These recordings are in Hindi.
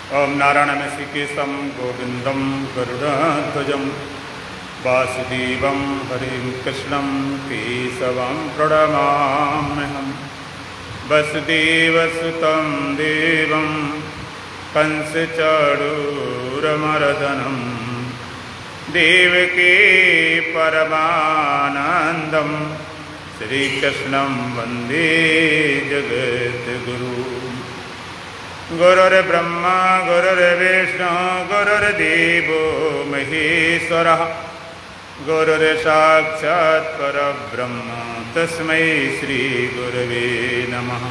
ओम नारायणं ऋषिकेशं गोविंदं गरुडध्वजं वासुदेवं हरिं कृष्णं केशवं प्रणमाम्यहम्। वसुदेवसुतं देवं कंसचाणूरमर्दनं देवकी परमानन्दं श्रीकृष्णं वन्दे जगद्गुरुम्। गुरुर्ब्रह्मा गुरुर्विष्णु गुरुर्देवो महेश्वरः गुरुर्साक्षात् परब्रह्म तस्मै श्रीगुरवे नमः।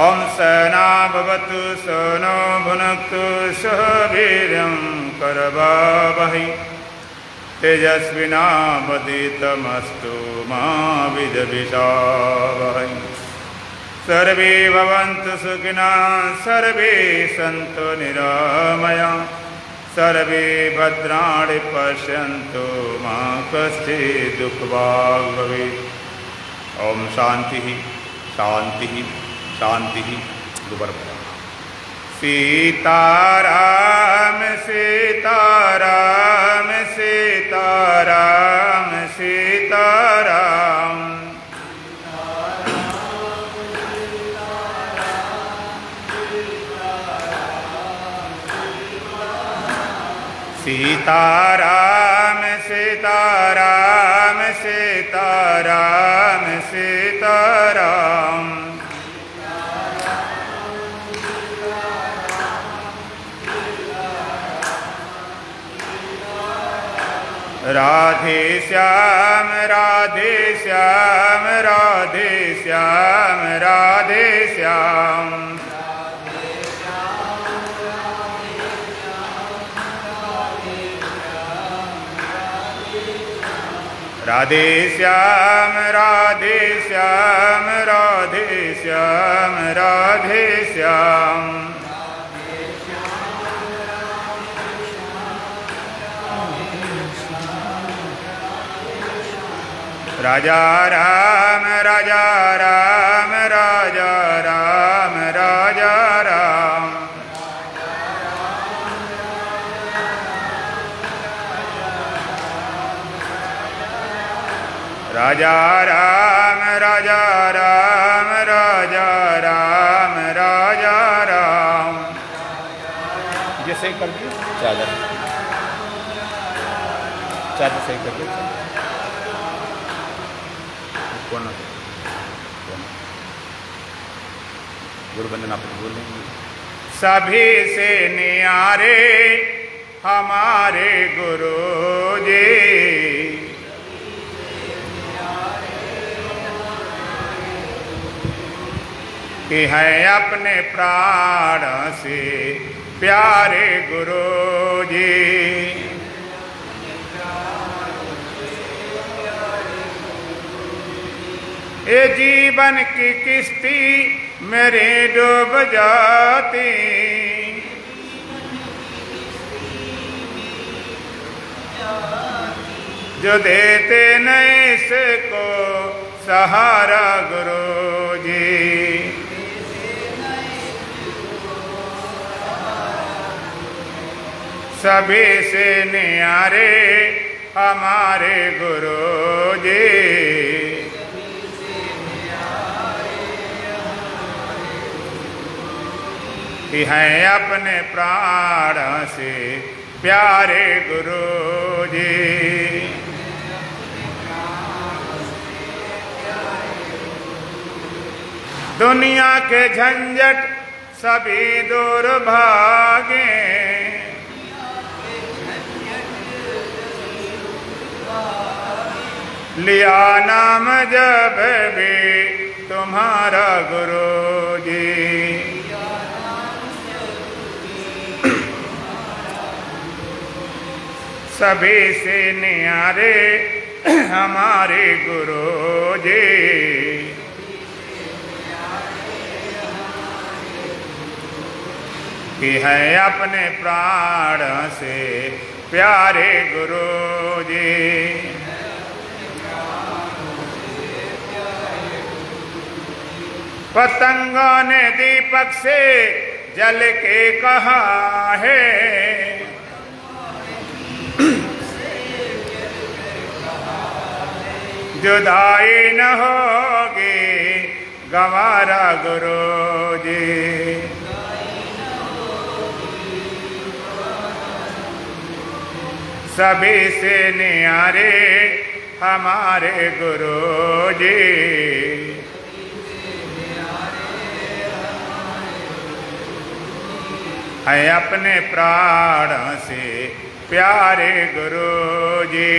ॐ सहना भवतु सहनो भुनक्तु सह वीर्यं करवावहै तेजस्विनावधीतमस्तु मा विद्विषावहै। सर्वे भवन्तु सुखिनः सर्वे सन्तु निरामयाः सर्वे भद्राणि पश्यन्तु मा कश्चित् दुःखभाग् भवेत्। ओम शांति शांति शांति। सीताराम सीताराम सीताराम सीताराम सीताराम सीताराम सीताराम सीताराम। राधे श्याम राधे श्याम राधे श्याम राधे श्याम। राधे श्याम राधे श्याम राधे श्याम राधे श्याम। राजा राम राजा राम राजा राम राजा राम। राजा राम राजा राम राजा राम राजा राम। ये सही कर दिए चादर चादर सही कर दिए। गुरु बंदना पर बोलेंगे। सभी से न्यारे हमारे गुरु जी कि है अपने प्राण से प्यारे गुरु जी। ये जीवन की किश्ती मेरी डूब जाती जो देते नहीं इसको सहारा गुरु जी। सभी से न्यारे हमारे गुरु जी कि हैं अपने प्राण से प्यारे गुरु जी। दुनिया के झंझट सभी दूर भागे लिया नाम जब भी तुम्हारा गुरु जी। सभी से न्यारे हमारे गुरु जी कि है अपने प्राण से प्यारे गुरु जी। पतंगों ने दीपक से जल के कहा है, जुदाई न होगी गंवारा गुरु जी। सभी से न्यारे हमारे गुरु जी, है अपने प्राण से प्यारे गुरु जी।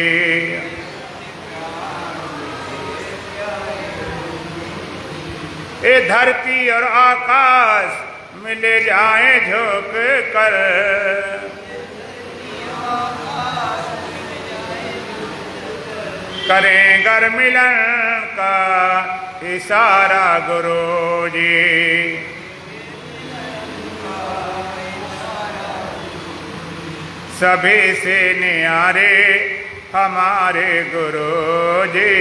ये धरती और आकाश मिल जाए झुक कर, करें गर मिलन का इशारा गुरु जी। सभी से न्यारे हमारे गुरु जी,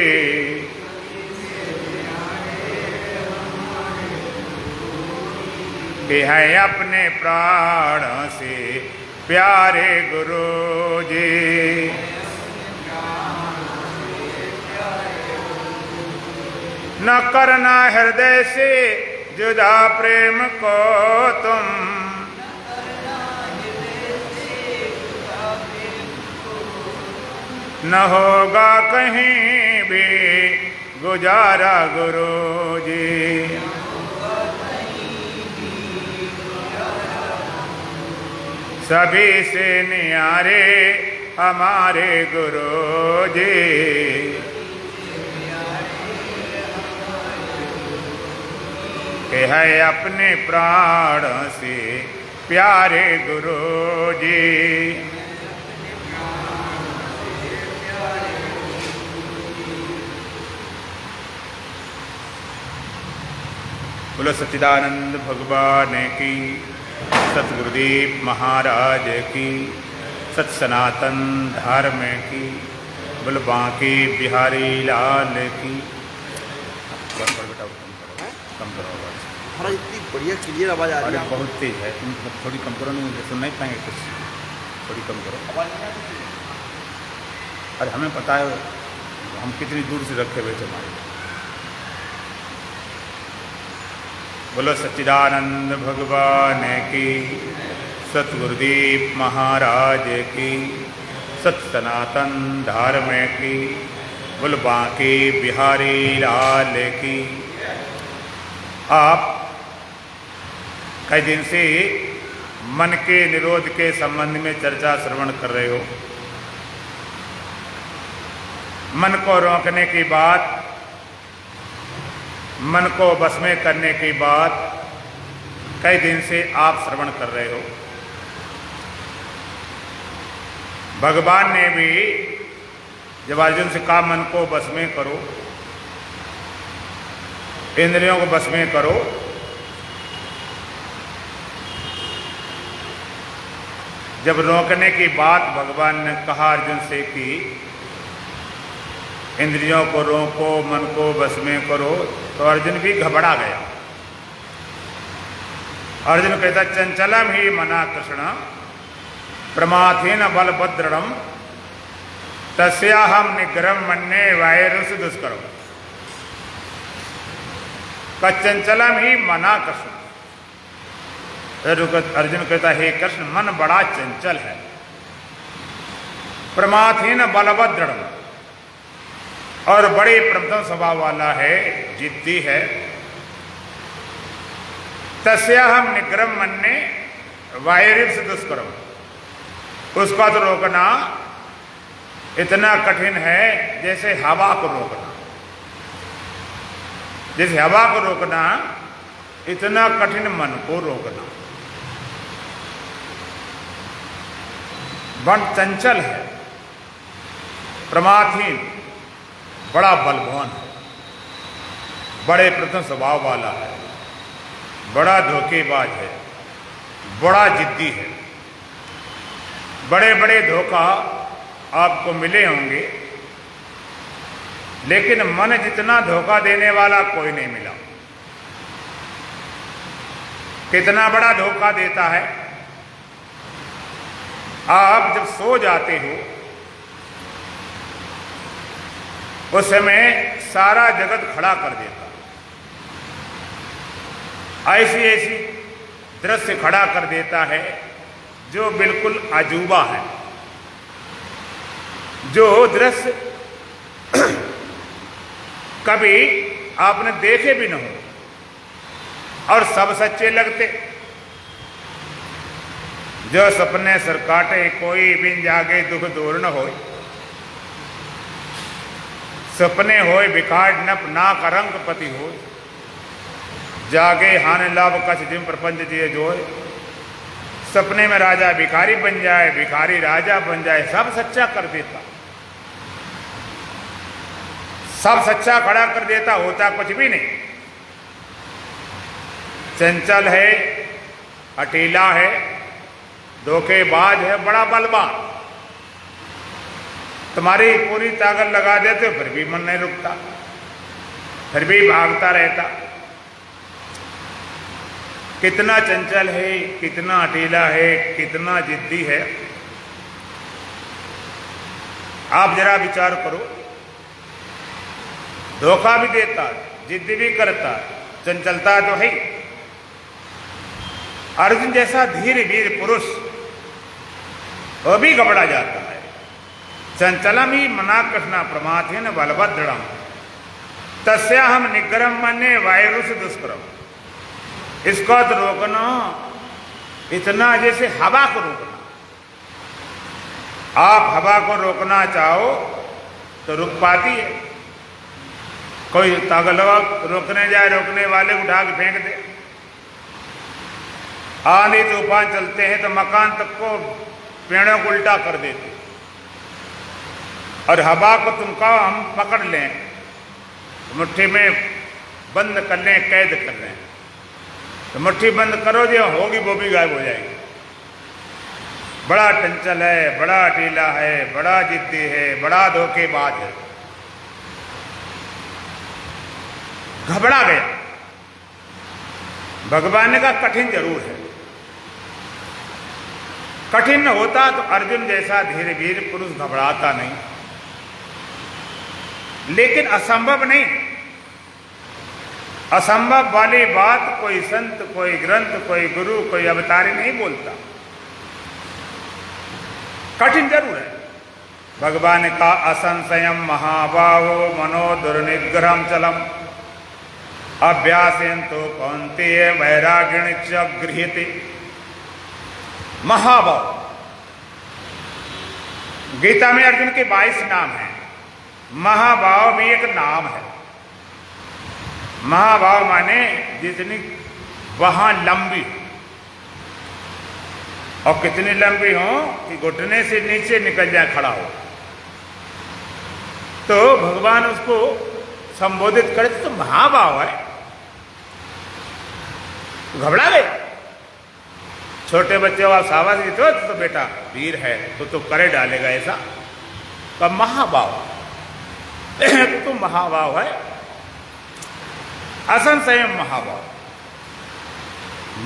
कि है अपने प्राण से प्यारे गुरु जी। न करना हृदय से जुदा प्रेम को तुम, न होगा कहीं भी गुजारा गुरु जी। सभी से न्यारे हमारे गुरु जी, कि है अपने प्राण से प्यारे गुरु जी। बोलो सच्चिदानंद भगवान की, सतगुरुदेव महाराज की, सत सनातन धर्म की, बोलो बांके बिहारी लाल की। कम करो महाराज, इतनी बढ़िया क्लियर आवाज़ आ रही है। बहुत तेज है, तुम थोड़ी कम करो, नहीं सुन नहीं पाएंगे कुछ, थोड़ी कम करो। अरे हमें पता है हम कितनी दूर से रखे हुए थे हमारे। बोलो सच्चिदानंद भगवान की, सतगुरुदेव महाराज की, सत सनातन धर्म की, बोलो बांके बिहारी लाल की। आप कई दिन से मन के निरोध के संबंध में चर्चा श्रवण कर रहे हो। मन को रोकने की बात, मन को बस में करने की बात कई दिन से आप श्रवण कर रहे हो। भगवान ने भी जब अर्जुन से कहा मन को बस में करो, इंद्रियों को बस में करो, जब रोकने की बात भगवान ने कहा अर्जुन से कि इंद्रियों को रोको, मन को बस में करो, तो अर्जुन भी घबरा गया। अर्जुन कहता चंचलम ही मना कृष्ण प्रमाथेन बलभद्रम तस्याहम निग्रहम मन्ये वायरुष दुष्करम। चंचलम ही मना कृष्ण। अर्जुन कहता हे कृष्ण, मन बड़ा चंचल है, प्रमाथेन बलभद्रम, और बड़े प्रबल स्वभाव वाला है, जिद्दी है। तस्याहम निग्रहम मन्ये वायरुष दुष्करम। उसका तो रोकना इतना कठिन है जैसे हवा को रोकना। जैसे हवा को रोकना इतना कठिन मन को रोकना। मन चंचल है, प्रमाथहीन, बड़ा बलवान है, बड़े प्रथम स्वभाव वाला है, बड़ा धोखेबाज है, बड़ा जिद्दी है। बड़े बड़े धोखा आपको मिले होंगे, लेकिन मन जितना धोखा देने वाला कोई नहीं मिला। कितना बड़ा धोखा देता है। आप जब सो जाते हो उस समय सारा जगत खड़ा कर देता, ऐसी ऐसी दृश्य खड़ा कर देता है जो बिल्कुल अजूबा है, जो दृश्य कभी आपने देखे भी न हो और सब सच्चे लगते। जो सपने सर काटे कोई बिन जागे दुख दूर न होय, सपने होय बिखाड़ नप नाक रंग पति होय, जागे हान लाभ कछ जिम प्रपंच जिए जोय। सपने में राजा भिखारी बन जाए, भिखारी राजा बन जाए, सब सच्चा कर देता, सब सच्चा खड़ा कर देता, होता कुछ भी नहीं। चंचल है, अकेला है, धोखेबाज है, बड़ा बलवान। तुम्हारी पूरी ताकत लगा देते फिर भी मन नहीं रुकता, फिर भी भागता रहता। कितना चंचल है, कितना अकेला है, कितना जिद्दी है। आप जरा विचार करो, धोखा भी देता, जिद्दी भी करता, चंचलता तो है। अर्जुन जैसा धीर वीर पुरुष वो भी घबरा जाता है। चंचलम ही मना कृष्णा प्रमाथेन बलभद्रम तस्याहम निग्रहम मन्ये वायुरुष दुष्करम। इसको तो रोकना इतना जैसे हवा को रोकना। आप हवा को रोकना चाहो तो रुक पाती है। कोई तागलवा रोकने जाए, रोकने वाले उठा के फेंक दे। आंधी तूफान चलते हैं तो मकान तक को पेड़ों को उल्टा कर देते, और हवा को तुम कहो हम पकड़ लें, मुट्ठी में बंद कर लें, कैद कर लें, तो मुट्ठी बंद करो जो होगी वो भी गायब हो जाएगी। बड़ा चंचल है, बड़ा अकेला है, बड़ा जिद्दी है, बड़ा धोखेबाज है। घबरा गया। भगवान का कठिन जरूर है। कठिन होता तो अर्जुन जैसा धीरे धीरे पुरुष घबराता नहीं, लेकिन असंभव नहीं। असंभव वाली बात कोई संत, कोई ग्रंथ, कोई गुरु, कोई अवतारी नहीं बोलता। कठिन जरूर है। भगवान का असंशयम महाबाहो मनो दुर्निग्रहम चलम अभ्यासेन तो कौन्तेय वैराग्येण च गृह्यते। महाभाव, गीता में अर्जुन के 22 नाम हैं। महाभाव भी एक नाम है। महाभाव माने जितनी वहां लंबी, और कितनी लंबी हो कि घुटने से नीचे निकल जाए, खड़ा हो। तो भगवान उसको संबोधित करे तो महाभाव है। घबरा गए। छोटे बच्चे को सावध की तो बेटा वीर है, तो करे डालेगा ऐसा। तो महाभाव तो महाभाव है। असंशय महाभाव,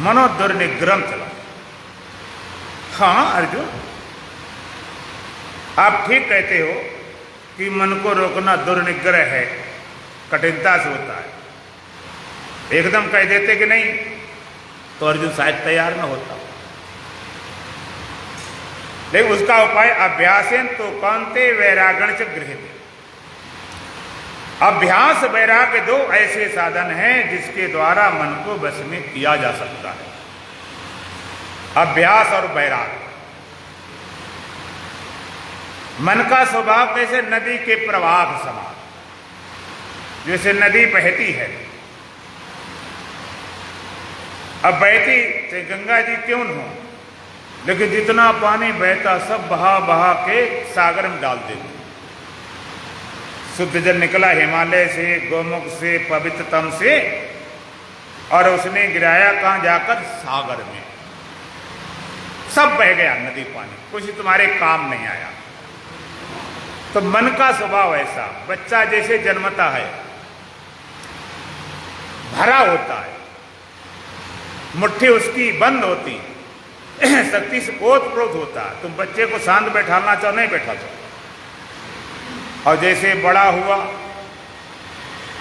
मनो दुर्निग्रह चला। हाँ अर्जुन, आप ठीक कहते हो कि मन को रोकना दुर्निग्रह है, कठिनता से होता है। एकदम कह देते कि नहीं तो अर्जुन शायद तैयार न होता। लेकिन उसका उपाय अभ्यासेन तो कौन्तेय वैराग्येण च गृह्यते। अभ्यास वैराग्य दो ऐसे साधन हैं जिसके द्वारा मन को वश में किया जा सकता है। अभ्यास और वैराग्य। मन का स्वभाव कैसे नदी के प्रवाह के समान, जैसे नदी बहती है। अब बहती चाहे गंगा जी क्यों न हो, लेकिन जितना पानी बहता सब बहा बहा के सागर में डाल देते। शुद्ध जल निकला हिमालय से, गोमुख से, पवित्रतम से, और उसने गिराया कहां जाकर? सागर में। सब बह गया नदी पानी, कुछ तुम्हारे काम नहीं आया। तो मन का स्वभाव ऐसा, बच्चा जैसे जन्मता है, भरा होता है, मुट्ठी उसकी बंद होती, शक्ति से ओतप्रोत होता। तुम बच्चे को शांत बैठाना चाहो, नहीं बैठा चाहो। और जैसे बड़ा हुआ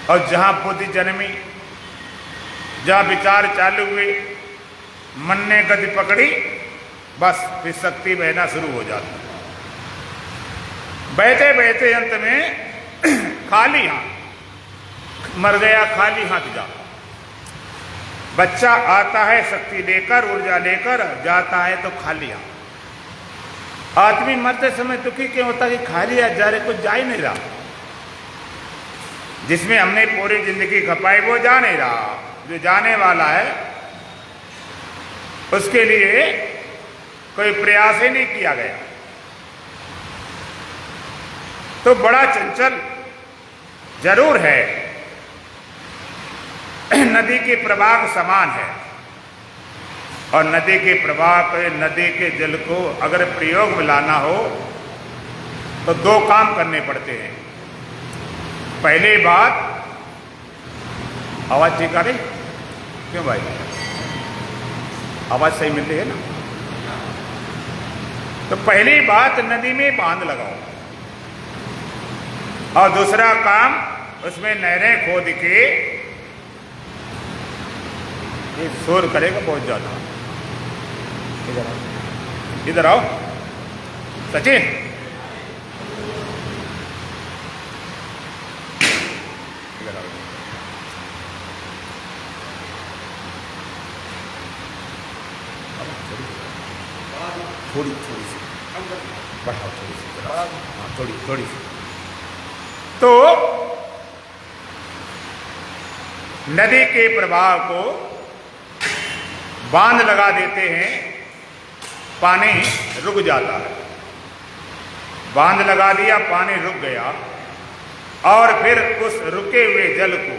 और जहां बुद्धि जन्मी, जहां विचार चालू हुए, मन ने गति पकड़ी, बस फिर शक्ति बहना शुरू हो जाती। बहते बहते अंत में खाली हाथ मर गया, खाली हाथ जा। बच्चा आता है शक्ति लेकर, ऊर्जा लेकर, जाता है तो खाली हाथ। आदमी मरते समय दुखी क्यों होता कि खाली हाथ जा रहे, कुछ जा ही नहीं रहा। जिसमें हमने पूरी जिंदगी खपाई वो जा नहीं रहा। जो जाने वाला है उसके लिए कोई प्रयास ही नहीं किया गया। तो बड़ा चंचल जरूर है, नदी के प्रवाह समान है। और नदी के प्रवाह को, नदी के जल को अगर प्रयोग में लाना हो तो दो काम करने पड़ते हैं। पहली बात, आवाज ठीक आ रही? क्यों भाई, आवाज सही मिल रही है ना? तो पहली बात, नदी में बांध लगाओ। और दूसरा काम, उसमें नहरें खोद के, ये शोर करेगा बहुत ज्यादा, इधर आओ, इधर आओ सचिन, इधर आओ। थोड़ी थोड़ी सी बढ़ाओ, थोड़ी सी, हाँ थोड़ी थोड़ी सी। तो नदी के प्रवाह को बांध लगा देते हैं, पानी रुक जाता है। बांध लगा दिया, पानी रुक गया, और फिर उस रुके हुए जल को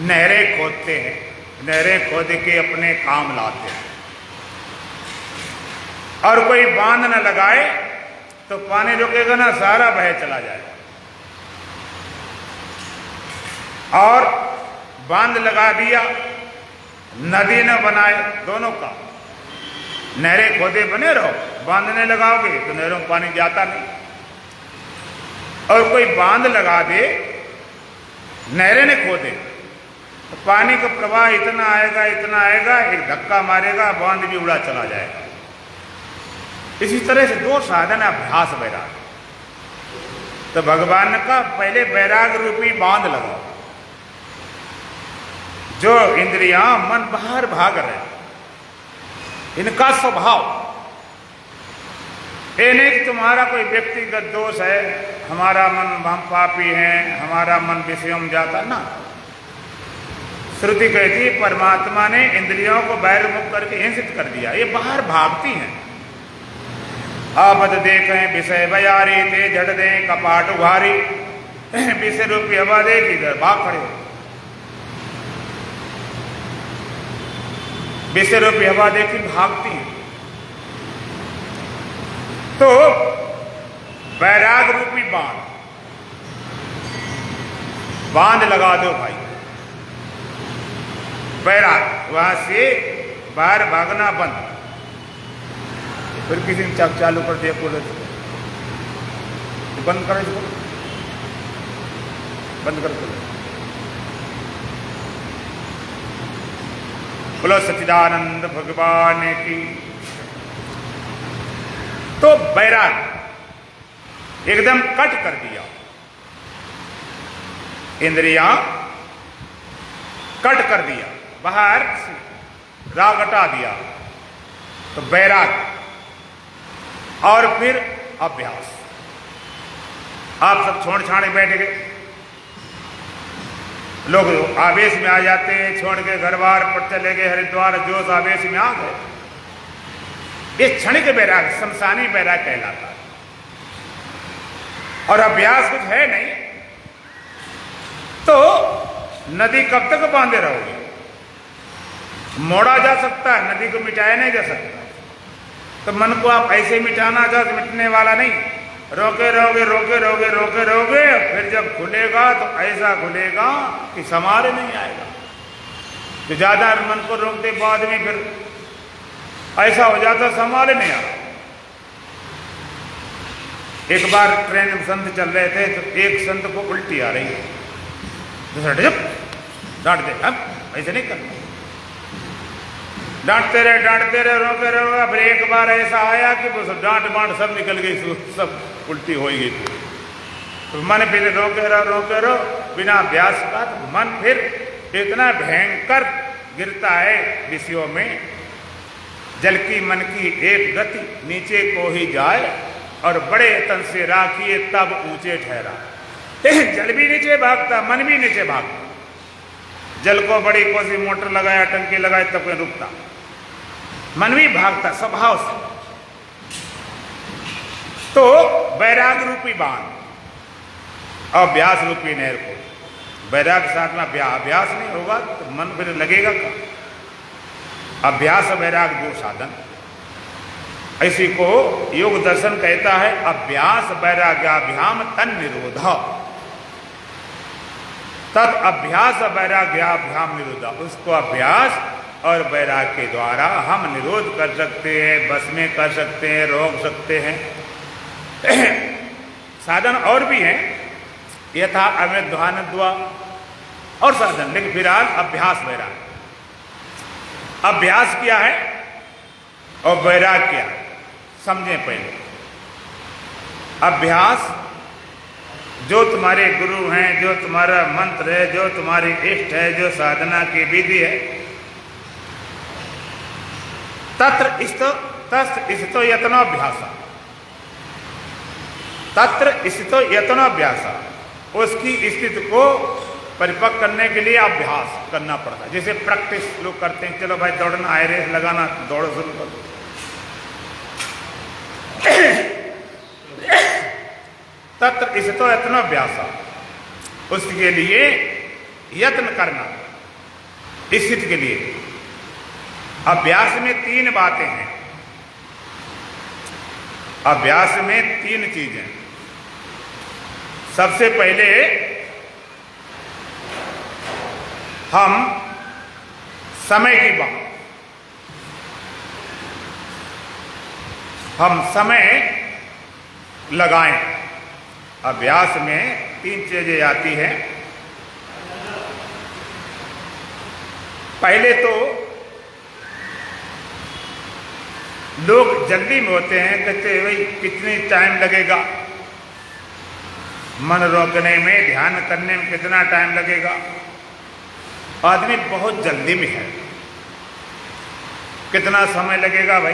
नहरें खोदते हैं। नहरें खोद के अपने काम लाते हैं। और कोई बांध न लगाए तो पानी रुकेगा ना, सारा बह चला जाएगा। और बांध लगा दिया, नदी न बनाए, दोनों का। नहरें खोदे बने रहो, बांधने लगाओगे तो नहरों में पानी जाता नहीं। और कोई बांध लगा दे, नहरें न खोदे, तो पानी का प्रवाह इतना आएगा, इतना आएगा, एक धक्का मारेगा, बांध भी उड़ा चला जाएगा। इसी तरह से दो साधन, अभ्यास, वैराग। तो भगवान का पहले वैराग रूपी बांध लगाओ। जो इंद्रियां मन बाहर भाग रहे, इनका स्वभाव ये नहीं कि तुम्हारा कोई व्यक्तिगत दोष है, हमारा मन, हम पापी हैं, हमारा मन विषयों में जाता ना। श्रुति कहती है परमात्मा ने इंद्रियों को बहिर्मुख करके हिंसित कर दिया, ये बाहर भागती हैं। आपद देखें विषय बयारी, ते जड़ दें कपाट उभारी, विषय रूपी हवा देख इधर भाग खड़े। विषय रूपी हवा देखी भागती हैं। तो वैराग रूपी बांध लगा दो भाई। वैराग, वहां से बाहर भागना बंद। फिर किसी ने चक चालू कर दिया, बोले तो बंद करो इसको, बंद कर दो। बोलो सच्चिदानंद भगवान की। तो वैराग एकदम कट कर दिया, इंद्रियां कट कर दिया, बाहर राग हटा दिया, तो वैराग। और फिर अभ्यास। आप सब छोड़ छाड़े बैठ गए, लोग आवेश में आ जाते हैं, छोड़ के घर बार पर चले गए, हरिद्वार जोश आवेश में आ गए। ये क्षणिक वैराग, शमशानी वैराग कहलाता है। और अभ्यास कुछ है नहीं, तो नदी कब तक बांधे रहोगे? मोड़ा जा सकता है, नदी को मिटाया नहीं जा सकता। तो मन को आप ऐसे मिटाना चाहो तो मिटने वाला नहीं। रोके रहोगे, रोके रहोगे, रोके रहोगे, फिर जब खुलेगा तो ऐसा खुलेगा कि समारे नहीं आएगा। जो ज्यादा मन को रोकते बाद में फिर ऐसा हो जाता संभाले नहीं आ। एक बार ट्रेन में संत चल रहे थे तो एक संत को उल्टी आ रही है, दूसरा डांट दे, अब ऐसे नहीं करना, डांटते रहे रोते रहे। फिर एक बार ऐसा आया कि वो सब डांट बांट सब निकल गई, सब उल्टी हो गई। तो मन फिर रोके रहो बिना अभ्यास का, तो मन फिर इतना भयंकर गिरता है विषयों में। जल की मन की एक गति नीचे को ही जाए, और बड़े तन से राखिए तब ऊंचे ठहरा। जल भी नीचे भागता, मन भी नीचे भागता। जल को बड़ी कोसी मोटर लगाया, टंकी लगाए, तब कोई रुकता, मन भी भागता स्वभाव से। तो वैराग रूपी बांध और अभ्यास रूपी नहर को, वैराग के साथ में अभ्यास नहीं होगा तो मन फिर लगेगा क्या? अभ्यास वैराग दो साधन, इसी को योग दर्शन कहता है। अभ्यास वैराग्याभ्याम तन निरोधा, तद अभ्यास वैराग्याभ्याम निरोधा। उसको अभ्यास और वैराग के द्वारा हम निरोध कर सकते हैं, बस में कर सकते हैं, रोक सकते हैं। साधन और भी हैं, यथा अवैध्वानद्वा और साधन, लेकिन फिलहाल अभ्यास वैराग। अभ्यास क्या है और वैराग क्या है, समझें पहले। अभ्यास जो तुम्हारे गुरु हैं, जो तुम्हारा मंत्र है, जो तुम्हारी इष्ट है, जो साधना की विधि है, तत्र स्थितो यत्नोऽभ्यास, तत्र स्थितो यत्नोऽभ्यास, उसकी स्थिति को परिपक्व करने के लिए अभ्यास करना पड़ता है। जैसे प्रैक्टिस लोग करते हैं, चलो भाई दौड़ना है, रेस लगाना, दौड़ शुरू कर दो। तत्र स्थितो यत्नोऽभ्यास, उसके लिए यत्न करना, स्थिति के लिए। अभ्यास में तीन बातें हैं, अभ्यास में तीन चीजें। सबसे पहले हम समय की बात, हम समय लगाएं। अभ्यास में तीन चीजें आती हैं। पहले तो लोग जल्दी में होते हैं, कहते हैं भाई कितनी टाइम लगेगा, मन रोकने में, ध्यान करने में कितना टाइम लगेगा। आदमी बहुत जल्दी में है, कितना समय लगेगा भाई।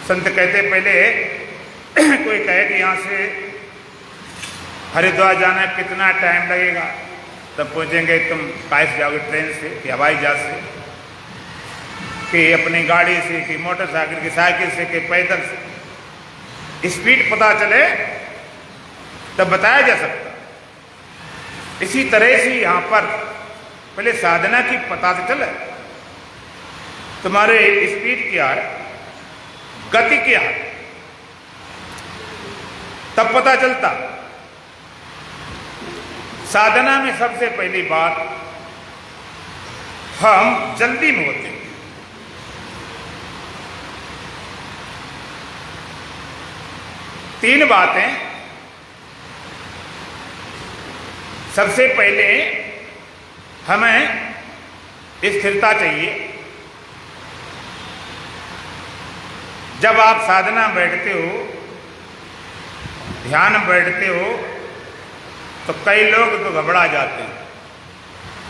संत कहते पहले कोई कहे कि यहाँ से हरिद्वार जाना है, कितना टाइम लगेगा, तब पूछेंगे तुम कैसे जाओगे, ट्रेन से कि हवाई जहाज से, कि अपनी गाड़ी से, कि मोटरसाइकिल की, साइकिल से, कि पैदल से। स्पीड पता चले तब बताया जा सकता। इसी तरह से यहाँ पर पहले साधना की पता तो चले, तुम्हारे स्पीड क्या है, गति क्या है, तब पता चलता। साधना में सबसे पहली बात, हम जल्दी में होते हैं। तीन बातें। सबसे पहले हमें स्थिरता चाहिए। जब आप साधना बैठते हो, ध्यान बैठते हो, तो कई लोग तो घबरा जाते हैं,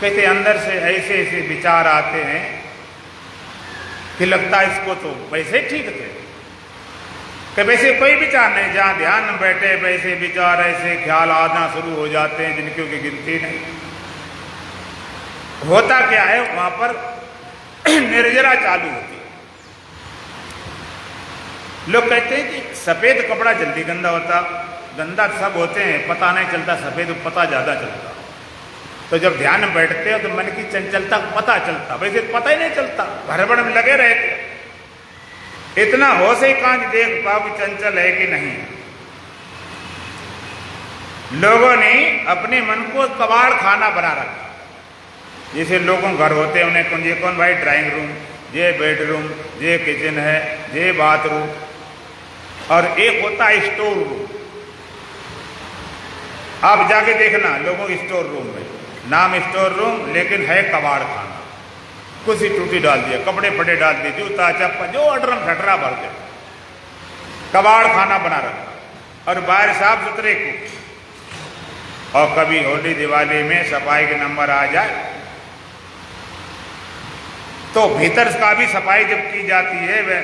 कहते अंदर से ऐसे ऐसे विचार आते हैं कि लगता है इसको तो वैसे ठीक थे, कि वैसे कोई विचार नहीं। जहाँ ध्यान में बैठे वैसे विचार, ऐसे ख्याल आना शुरू हो जाते हैं जिनकी की गिनती नहीं। होता क्या है, वहां पर निर्जरा चालू होती है। लोग कहते हैं कि सफेद कपड़ा जल्दी गंदा होता, गंदा सब होते हैं, पता नहीं चलता, सफेद पता ज्यादा चलता। तो जब ध्यान में बैठते हो तो मन की चंचलता पता चलता, वैसे पता ही नहीं चलता, भरबड़ में लगे रहते। इतना होश ही कांच देख पाओ कि चंचल है कि नहीं। लोगों ने अपने मन को कबाड़ खाना बना रखा, जैसे लोगों घर होते हैं उन्हें कौन ये कौन भाई ड्राइंग रूम, ये बेडरूम, ये किचन है, ये बाथरूम, और एक होता है स्टोर रूम। आप जाके देखना लोगों के स्टोर रूम में, नाम स्टोर रूम लेकिन है कबाड़ खाना। कुर्सी टूटी डाल दिया, कपड़े फटे डाल दिए, जूता चप्पल जो अडरम ठटरा भर के कबाड़ खाना बना रखा, और बाहर साफ सुथरे को। और कभी होली दिवाली में सफाई के नंबर आ जाए तो भीतर का भी सफाई जब की जाती है वह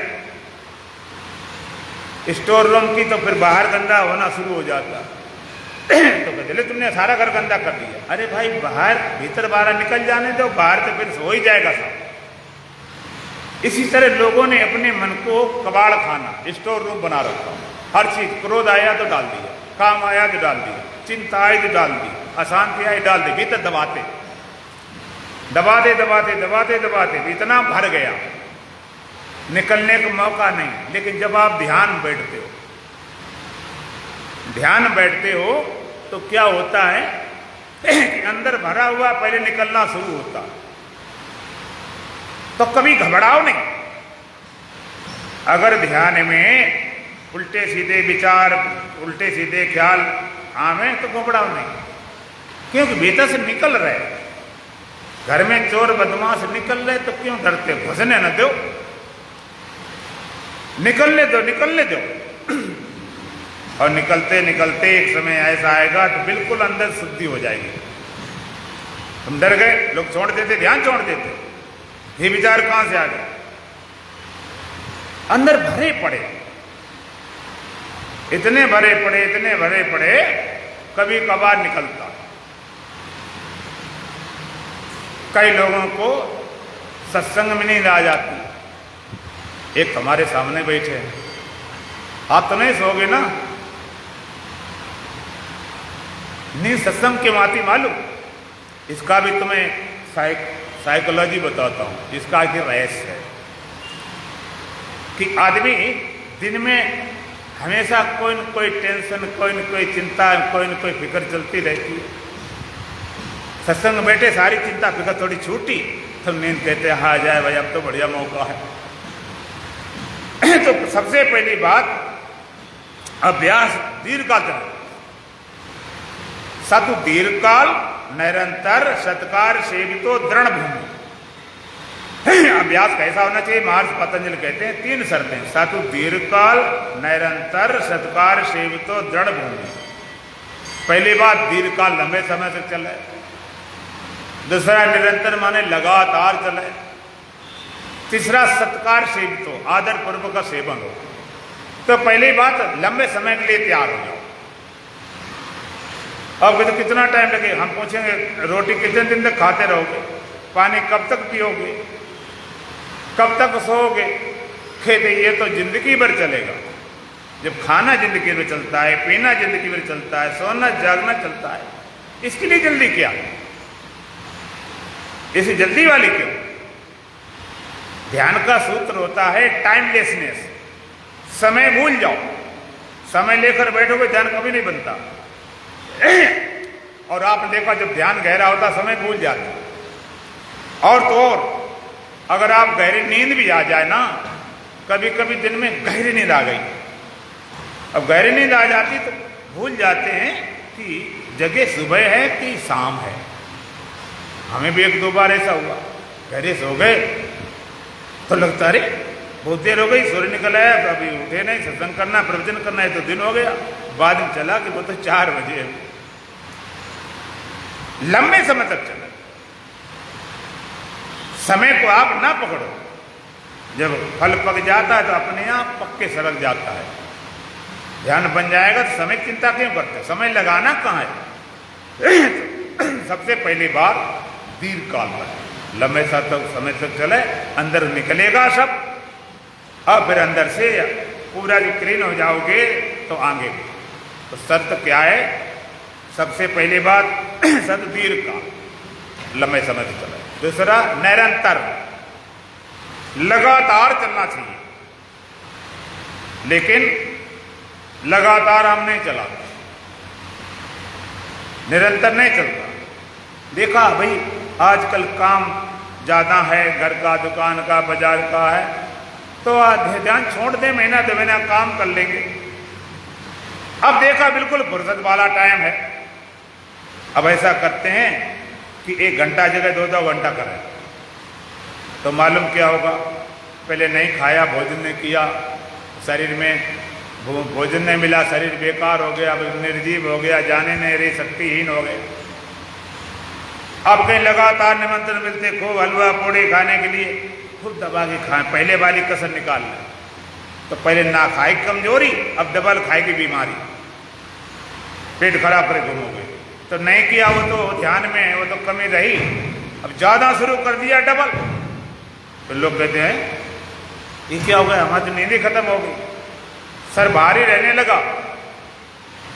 स्टोर रूम की, तो फिर बाहर गंदा होना शुरू हो जाता। तो कहते तुमने सारा घर गंदा कर दिया। अरे भाई बाहर भीतर बाहर निकल जाने दो, बाहर तो फिर हो ही जाएगा सब। इसी तरह लोगों ने अपने मन को कबाड़ खाना स्टोर रूम बना रखा। हर चीज, क्रोध आया तो डाल दिया, काम आया तो डाल दिया, चिंता आई तो डाल दी, अशांति आई डाल दी, भीतर दबाते दबाते दबाते दबाते दबाते इतना भर गया, निकलने का मौका नहीं। लेकिन जब आप ध्यान बैठते हो तो क्या होता है कि अंदर भरा हुआ पहले निकलना शुरू होता। तो कभी घबराओ नहीं। अगर ध्यान में उल्टे सीधे विचार, उल्टे सीधे ख्याल आवे तो घबराओ नहीं, क्योंकि भीतर से निकल रहे। घर में चोर बदमाश निकल रहे तो क्यों डरते? घुसने न दो, निकलने दो। और निकलते निकलते एक समय ऐसा आएगा तो बिल्कुल अंदर शुद्धि हो जाएगी। तुम डर गए, लोग छोड़ देते, ध्यान छोड़ देते, ये विचार कहां से आ गए? अंदर भरे पड़े, इतने भरे पड़े, कभी कभार निकलता। कई लोगों को सत्संग में नींद आ जाती। एक हमारे सामने बैठे हैं, आप तो नहीं सोओगे ना? नींद सत्संग के माती मालूम। इसका भी तुम्हें साइकोलॉजी बताता हूं, इसका आखिर रहस्य है कि आदमी दिन में हमेशा कोई न कोई टेंशन, कोई न कोई चिंता, कोई न कोई फिक्र चलती रहती है। सत्संग में बैठे सारी चिंता फिक्र थोड़ी छूटी तो नींद कहते हैं आ जाए भाई, अब तो बढ़िया मौका है। तो सबसे पहली बात, अभ्यास दीर्घकाल चले। सतु दीर्घकाल निरंतर सत्कार सेवितो दृढ़ भूमि। अभ्यास कैसा होना चाहिए? महर्षि पतंजलि कहते हैं 3 शर्तें। सतु दीर्घकाल निरंतर सत्कार सेवितो दृढ़ भूमि। पहली बात, दीर्घकाल लंबे समय से चले। दूसरा, निरंतर माने लगातार चले। तीसरा, सत्कार सेवितो, आदर पूर्वक का सेवन हो। तो पहली बात, लंबे समय के लिए तैयार हो जाओ। अब तो कितना टाइम लगे? हम पूछेंगे रोटी कितने दिन तक खाते रहोगे? पानी कब तक पियोगे? कब तक सोओगे? कहते ये तो जिंदगी भर चलेगा। जब खाना जिंदगी में चलता है, पीना जिंदगी में चलता है, सोना जागना चलता है, इसके लिए जल्दी क्या? इसे जल्दी वाली क्यों? ध्यान का सूत्र होता है टाइमलेसनेस। समय भूल जाओ। समय लेकर बैठोगे ध्यान कभी नहीं बनता। और आपने देखा जब ध्यान गहरा होता समय भूल जाते। और तो और अगर आप गहरी नींद भी आ जाए ना, कभी कभी दिन में गहरी नींद आ गई, अब गहरी नींद आ जाती तो भूल जाते हैं कि जगह सुबह है कि शाम है। हमें भी 1-2 बार ऐसा हुआ, गहरे सो गए तो लगता अरे बहुत देर हो गई, सूर्य निकल आया, अभी उठे नहीं, सत्संग करना, प्रवचन करना है तो दिन हो गया। बाद में चला कि वो तो 4 बजे है। लंबे समय तक चला। समय को आप ना पकड़ो। जब फल पक जाता है तो अपने आप पक्के सरक जाता है। ध्यान बन जाएगा तो समय चिंता क्यों करते? समय लगाना कहाँ है? सबसे पहली बात, दीर्घकाल पर लंबे समय तक चले, अंदर निकलेगा सब। अब फिर अंदर से पूरा क्लीन हो जाओगे तो आगे। तो शर्त क्या है? सबसे पहली बात सत दीर्घकाल, लंबे समय तक चले। दूसरा, निरंतर, लगातार चलना चाहिए। लेकिन लगातार हम नहीं चलाते, निरंतर नहीं चलता। देखा भाई आजकल काम ज़्यादा है, घर का, दुकान का, बाजार का है, तो ध्यान छोड़ दे, महीना 2 महीना काम कर लेंगे। अब देखा बिल्कुल फुर्सत वाला टाइम है, अब ऐसा करते हैं कि 1 घंटा जगह 2-2 घंटा करें, तो मालूम क्या होगा, पहले नहीं खाया, भोजन नहीं किया, शरीर में भोजन नहीं मिला, शरीर बेकार हो गया, निर्जीव हो गया, जाने नहीं रही, शक्तिहीन हो गए। अब कहीं लगातार निमंत्रण मिलते, खूब हलवा पूड़ी खाने के लिए, खूब दबा के खाएं, पहले वाली कसर निकाल लें। तो पहले ना खाए कमजोरी, अब डबल खाएगी बीमारी, पेट खराब करे घूमोगे। तो नहीं किया वो तो ध्यान में, वो तो कमी रही, अब ज़्यादा शुरू कर दिया डबल, तो लोग कहते हैं ये क्या हो गया, हमारी नींद ही खत्म हो गई, सर भारी रहने लगा,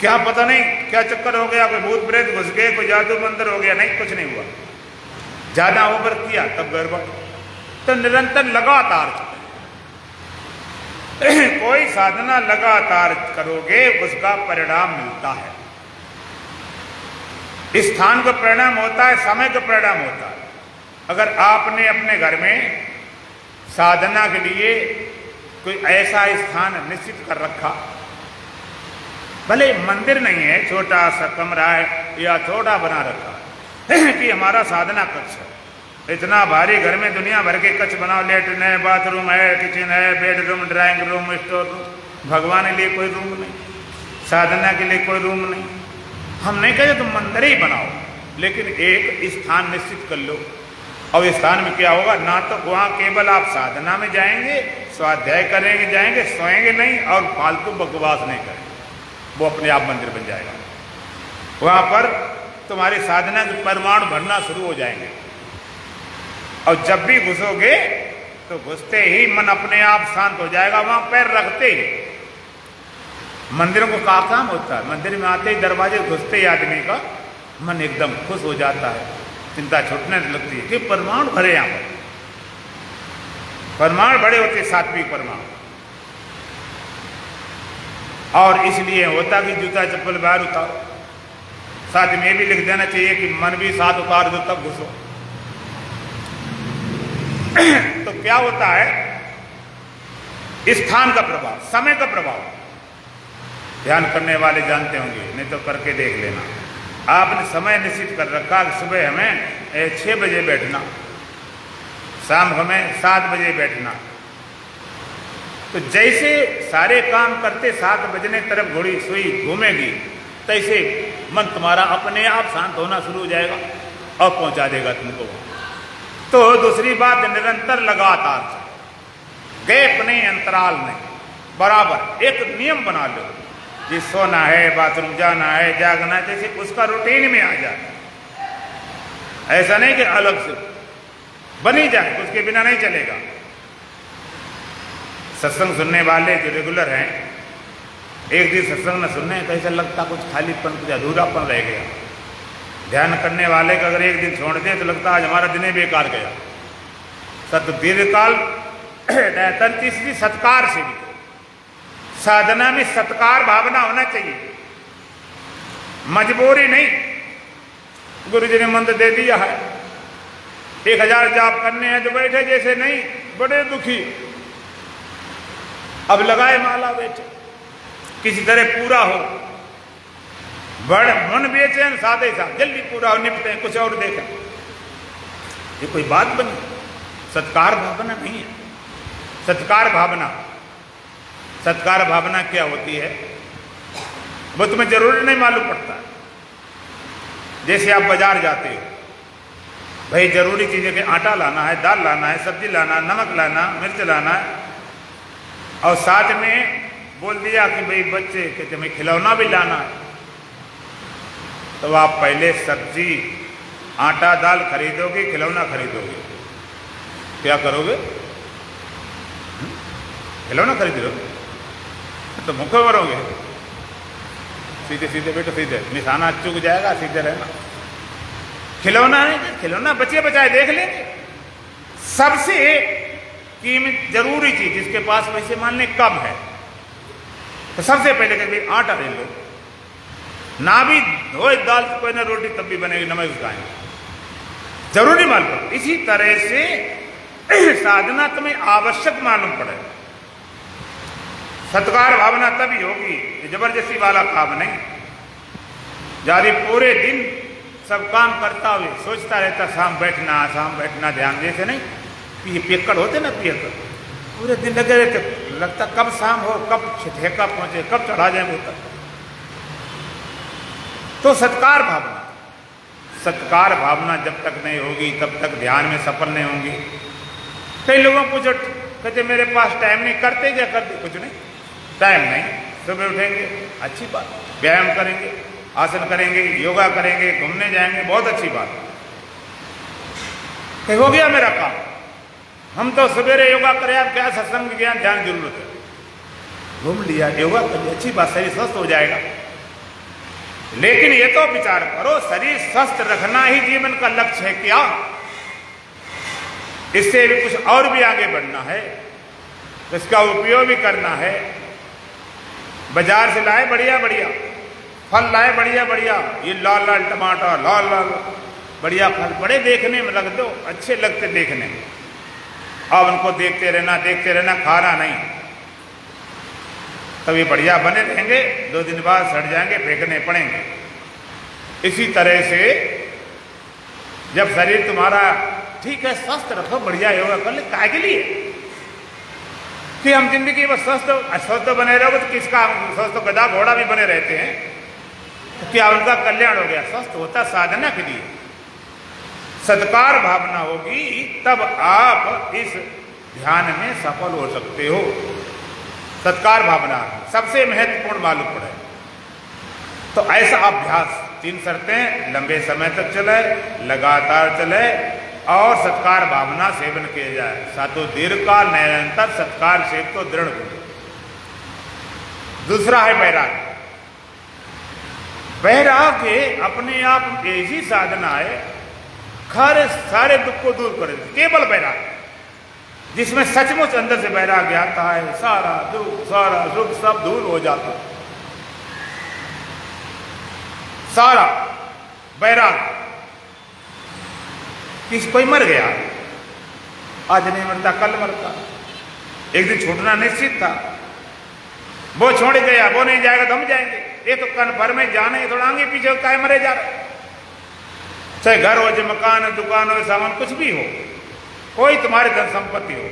क्या पता नहीं क्या चक्कर हो गया, कोई भूत प्रेत घुस गए, कोई जादू मंत्र हो गया। नहीं, कुछ नहीं हुआ, ज़्यादा ओवर किया तब गड़बड़। तो निरंतर लगातार कोई साधना लगातार करोगे उसका परिणाम मिलता है। स्थान का परिणाम होता है, समय का परिणाम होता है। अगर आपने अपने घर में साधना के लिए कोई ऐसा स्थान निश्चित कर रखा, भले मंदिर नहीं है, छोटा सा कमरा है या छोटा बना रखा है कि हमारा साधना कक्ष है, इतना भारी घर में दुनिया भर के कक्ष बनाओ, लेटरिन है, बाथरूम है, किचन है, bedroom, drawing room, store room, भगवान के लिए कोई रूम नहीं, साधना के लिए कोई रूम नहीं। हम नहीं कहते तुम मंदिर ही बनाओ, लेकिन एक स्थान निश्चित कर लो। और स्थान में क्या होगा, ना तो वहाँ केवल आप साधना में जाएंगे, स्वाध्याय करेंगे, जाएंगे, सोएंगे नहीं और फालतू बकवास नहीं करेंगे, वो अपने आप मंदिर बन जाएगा। वहाँ पर तुम्हारी साधना के परमाणु भरना शुरू हो जाएंगे, और जब भी घुसोगे तो घुसते ही मन अपने आप शांत हो जाएगा, वहाँ पैर रखते ही। मंदिरों को क्या काम होता है, मंदिर में आते ही दरवाजे घुसते ही आदमी का मन एकदम खुश हो जाता है, चिंता छूटने लगती है कि परमाणु भरे, यहाँ पर परमाणु बड़े होते, सात्विक परमाणु। और इसलिए होता कि जूता चप्पल बाहर उतारो, साथ में भी लिख देना चाहिए कि मन भी साथ उतार दो तब घुसो। तो क्या होता है, स्थान का प्रभाव, समय का प्रभाव, ध्यान करने वाले जानते होंगे, नहीं तो करके देख लेना। आपने समय निश्चित कर रखा कि सुबह हमें 6 बजे बैठना, शाम हमें 7 बजे बैठना, तो जैसे सारे काम करते 7 बजने तरफ घोड़ी सुई घूमेगी, तैसे मन तुम्हारा अपने आप शांत होना शुरू हो जाएगा और पहुंचा देगा तुमको। तो दूसरी बात, निरंतर लगातार गैप नहीं, अंतराल नहीं, बराबर एक नियम बना लो कि सोना है, बाथरूम जाना है, जागना है, जैसे उसका रूटीन में आ जाए। ऐसा नहीं कि अलग से बनी जाए, उसके बिना नहीं चलेगा। सत्संग सुनने वाले जो रेगुलर हैं, एक दिन सत्संग न सुनने तो ऐसा लगता कुछ खालीपन, कुछ अधूरापन रह गया। ध्यान करने वाले का अगर एक दिन छोड़ दें तो लगता आज हमारा दिन ही बेकार गया। सत्य दीर्घकाल तीसरी सत्कार से भी, साधना में सत्कार भावना होना चाहिए, मजबूरी नहीं। गुरु जी ने मंत्र दे दिया है, 1000 जाप करने हैं तो बैठे जैसे नहीं, बड़े दुखी, अब लगाए माला बैठे, किसी तरह पूरा हो, बड़ मन बेचैन, साथ ही साथ जल्दी पूरा हो, निपटे, कुछ और देखें। ये कोई बात बनी? सत्कार भावना नहीं है। सत्कार भावना, सत्कार भावना क्या होती है वो तुम्हें जरूरी नहीं मालूम पड़ता। जैसे आप बाजार जाते हो, भाई जरूरी चीजें के आटा लाना है, दाल लाना है, सब्जी लाना, नमक लाना, मिर्च लाना है, और साथ में बोल दिया कि भाई बच्चे के तुम्हें खिलौना भी लाना है, तो आप पहले सब्जी, आटा, दाल खरीदोगे, खिलौना खरीदोगे। क्या करोगे? खिलौना खरीद लो तो भूखे मरोगे। सीधे सीधे बेटो, सीधे, निशाना चुक जाएगा, सीधे रहना। खिलौना नहीं, खिलौना बचे बचाए देख लेंगे। सबसे कीमत जरूरी चीज जिसके पास पैसे मान लें कम है, तो सबसे पहले कभी आटा ले लो, ना भी हो दाल तो कोई ना रोटी तब भी बनेगी, नमक खाएंगे। जरूरी मालूम पड़े। इसी तरह से साधना तुम्हें आवश्यक मालूम पड़े। सत्कार भावना तभी होगी, जबरदस्ती वाला काम नहीं। यदि पूरे दिन सब काम करता हुए सोचता रहता शाम बैठना ध्यान जैसे नहीं पियक्कड़ होते ना, पियक्कड़ पूरे दिन लगे रहते, लगता कब शाम हो, कब ठेका पहुंचे, कब चढ़ा जाए तक। तो सत्कार भावना जब तक नहीं होगी तब तक ध्यान में सफल नहीं होंगी। कई लोगों को जो कहते मेरे पास टाइम नहीं, करते क्या करते, कुछ नहीं, टाइम नहीं। सुबह उठेंगे, अच्छी बात, व्यायाम करेंगे, आसन करेंगे, योगा करेंगे, घूमने जाएंगे, बहुत अच्छी बात। कहीं हो गया मेरा काम, हम तो सवेरे योगा करें, आप क्या सत्संग ज्ञान ध्यान जरूरत है, घूम लिया, योगा कर लिया, अच्छी बात, शरीर स्वस्थ हो जाएगा। लेकिन ये तो विचार करो, शरीर स्वस्थ रखना ही जीवन का लक्ष्य है क्या? इससे भी कुछ और भी आगे बढ़ना है, इसका उपयोग भी करना है। बाजार से लाए बढ़िया बढ़िया फल, लाए बढ़िया बढ़िया, ये लाल लाल टमाटर, लाल लाल बढ़िया फल, बड़े देखने में लगते, अच्छे लगते देखने में। अब उनको देखते रहना, खाना नहीं, तभी बढ़िया बने रहेंगे, 2 दिन बाद सड़ जाएंगे, फेंकने पड़ेंगे। इसी तरह से जब शरीर तुम्हारा ठीक है, स्वस्थ रखो, बढ़िया योगा कर ले, काय के लिए कि हम जिंदगी में स्वस्थ बने रहोगे तो किसका, स्वस्थ गधा घोड़ा भी बने रहते हैं, तो क्या उनका कल्याण हो गया? स्वस्थ होता साधना के लिए। सत्कार भावना होगी तब आप इस ध्यान में सफल हो सकते हो। सत्कार भावना सबसे महत्वपूर्ण मालूम पड़े। तो ऐसा अभ्यास 3 शर्तें लंबे समय तक चले, लगातार चले और सत्कार भावना सेवन किया जाए। सातों दीर्घकाल निरंतर सत्कार से तो दृढ़ हो। दूसरा है वैराग्य। वैराग्य अपने आप ऐसी साधना है, सारे दुख को दूर करे, केवल वैराग्य जिसमें सचमुच अंदर से वैराग्य आता है, सारा दुख सारा सुख सब दूर हो जाता है। सारा वैराग्य, कोई मर गया, आज नहीं मरता कल मरता, एक दिन छूटना निश्चित था, वो छोड़ गया, वो नहीं जाएगा तो हम जाएंगे। ये तो कन्फर्म में जाना है, थोड़ा आगे पीछे काय मरे जा रहे, चाहे घर हो, चाहे मकान, दुकान हो, सामान कुछ भी हो, कोई तुम्हारी धन संपत्ति हो,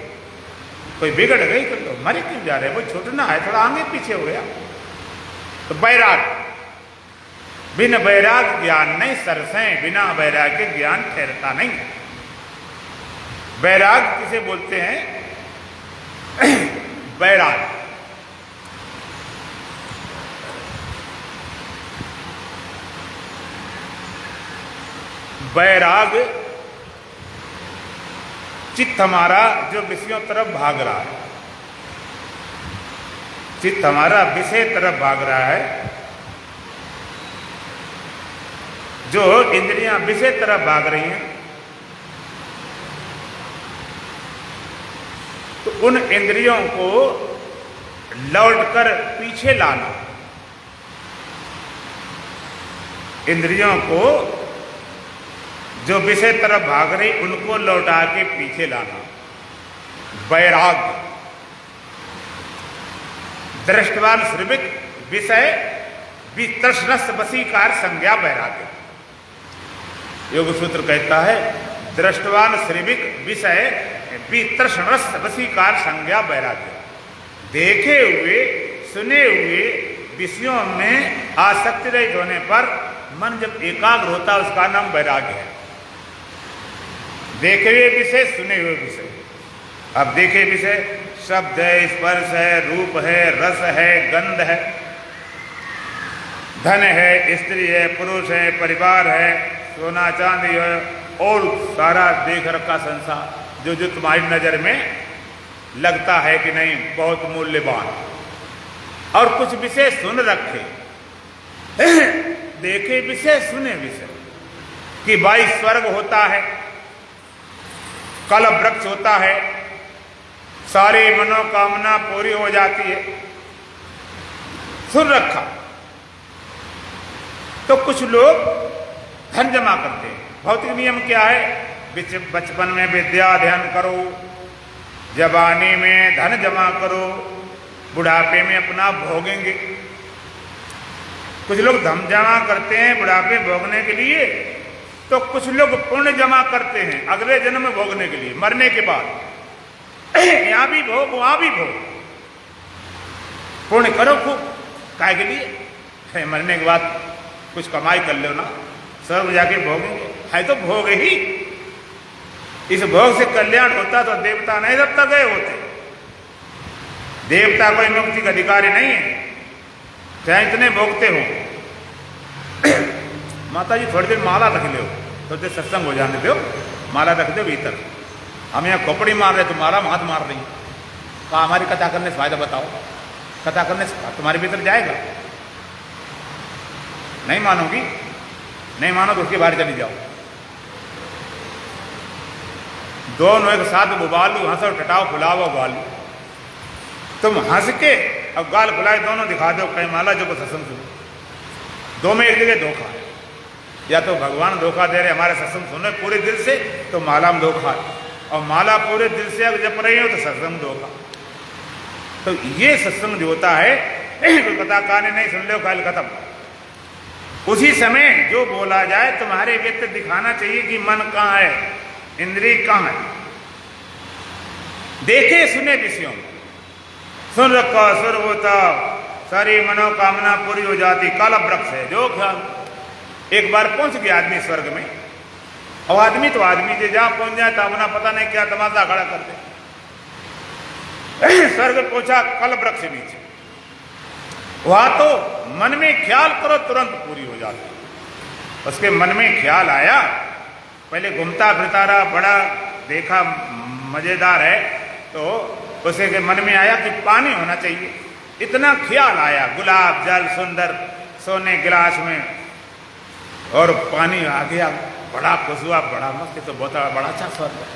कोई बिगड़ गई तो मरे क्यों जा रहे, वो छूटना है, थोड़ा आगे पीछे हो गया। तो वैराग्य, बिन वैराग्य ज्ञान नहीं सरसें, बिना वैराग्य ज्ञान ठहरता नहीं। वैराग्य किसे बोलते हैं? वैराग्य वैराग्य चित्त हमारा जो विषयों तरफ भाग रहा है, चित्त हमारा विषय तरफ भाग रहा है, जो इंद्रियां विषय तरफ भाग रही हैं, तो उन इंद्रियों को लौटकर पीछे लाना, इंद्रियों को जो विषय तरफ भाग रही उनको लौटा के पीछे लाना, वैराग्य। दृष्टवान श्रमिक विषय वितृष्णस्य वशीकार संज्ञा वैराग्य। योग सूत्र कहता है दृष्टवान श्रमिक विषय वितृष्णस्य वशीकार संज्ञा वैराग्य। देखे हुए सुने हुए विषयों में आसक्ति रहित होने पर मन जब एकाग्र होता है उसका नाम वैराग्य है। देखे हुए विषय, सुने हुए विषय। अब देखे विषय शब्द है, स्पर्श है, रूप है, रस है, गंध है, धन है, स्त्री है, पुरुष है, परिवार है, सोना चांदी है और सारा देख रखा संसार जो तुम्हारी नजर में लगता है कि नहीं बहुत मूल्यवान, और कुछ विषय सुन रखे, देखे विषय सुने विषय कि भाई स्वर्ग होता है, कल वृक्ष होता है, सारी मनोकामना पूरी हो जाती है, सुन रखा। तो कुछ लोग धन जमा करते हैं। भौतिक नियम क्या है? बचपन में विद्या ध्यान करो, जवानी में धन जमा करो, बुढ़ापे में अपना भोगेंगे। कुछ लोग धन जमा करते हैं बुढ़ापे भोगने के लिए, तो कुछ लोग पुण्य जमा करते हैं अगले जन्म में भोगने के लिए, मरने के बाद। यहां भी भोग वहां भी भोग, पुण्य करो खूब, काय के लिए? मरने के बाद कुछ कमाई कर लो ना, स्वर्ग जाके भोगेंगे, है तो भोग ही। इस भोग से कल्याण होता तो देवता नहीं तब तक गए होते। देवता कोई मुक्ति का अधिकारी नहीं है, चाहे इतने भोगते हो। माता जी थोड़ी देर माला रख लो, थोड़ी देर सत्संग हो जाने दो, माला रख दो भीतर। हम यहाँ खोपड़ी मार रहे, तुम्हारा हाथ मार रही। कहा हमारी कथा करने से फायदा बताओ, कथा करने से तुम्हारे भीतर जाएगा? नहीं मानोगी? नहीं मानो तो उसके बाहर चली जाओ। दोनों एक साथ उबालू, हंसो टटाओ फुलाओ गालू। तुम हंस के अब गाल फुलाए दोनों दिखा दो, कहीं माला जो को सत्संग सुनो। दो में एक जगह धोखा है, या तो भगवान धोखा दे रहे हमारे सत्संग सुनो पूरे दिल से तो माला में धोखा है, और माला पूरे दिल से अगर जप रही हो तो सत्संग धोखा। तो ये सत्संग जो होता है, कथा कहानी नहीं सुन लो कल खत्म। उसी समय जो बोला जाए तुम्हारे व्यक्ति दिखाना चाहिए कि मन कहाँ है, इंद्रिय कहाँ है। देखे सुने विषयों, सुन रखा सुर होता, सारी मनोकामना पूरी हो जाती, काला वृक्ष है जो ख्याल। एक बार पहुंच गया आदमी स्वर्ग में, और आदमी तो आदमी जो जहां पहुंच जाए तो अपना पता नहीं क्या तमाशा खड़ा कर दे। स्वर्ग पहुंचा कल वृक्ष नीचे, वहां तो मन में ख्याल करो तुरंत पूरी हो जाती। उसके मन में ख्याल आया, पहले घूमता फिरता रहा, बड़ा देखा मजेदार है, तो उसे के मन में आया कि पानी होना चाहिए। इतना ख्याल आया, गुलाब जल सुंदर सोने गिलास में, और पानी आ गया, बड़ा खुश हुआ, बड़ा मस्त, तो बहुत बड़ा अच्छा स्वर्ग है।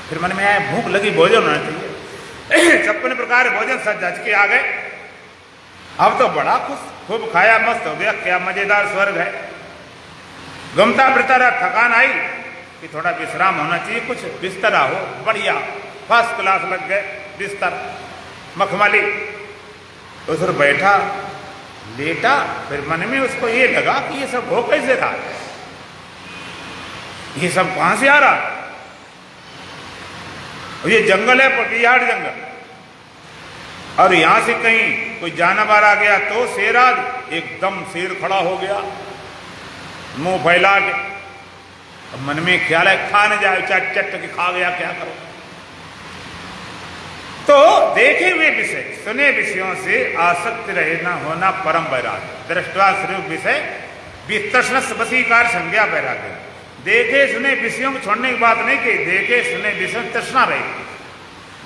फिर मन में आया भूख लगी, भोजन होना चाहिए। 56 प्रकार भोजन सज धज के आ गए। अब तो बड़ा खुश, खूब खाया, मस्त हो गया, क्या मजेदार स्वर्ग है। घूमता फिरता रहा, थकान आई कि थोड़ा विश्राम होना चाहिए, कुछ बिस्तर हो बढ़िया, फर्स्ट क्लास लग गए बिस्तर मखमली। उस पर बैठा, लेटा, फिर मन में उसको ये लगा कि ये सब हो कैसे रहा, ये सब कहां से आ रहा। ये जंगल है, पटियाड़ जंगल, और यहां से कहीं कोई जानवर आ गया तो शेर आ, एकदम शेर खड़ा हो गया मुंह फैला के। अब मन में ख्याल है खा न जाए, चट चट के खा गया, क्या करो। तो देखे हुए विषय सुने विषयों से आसक्त रहना होना परम वैराग्य। दृष्टवा स्वरूप विषय वितृष्ण वशीकार संज्ञा वैराग्य। देखे सुने विषयों को छोड़ने की बात नहीं की, देखे सुने विषयों में तृष्णा रही।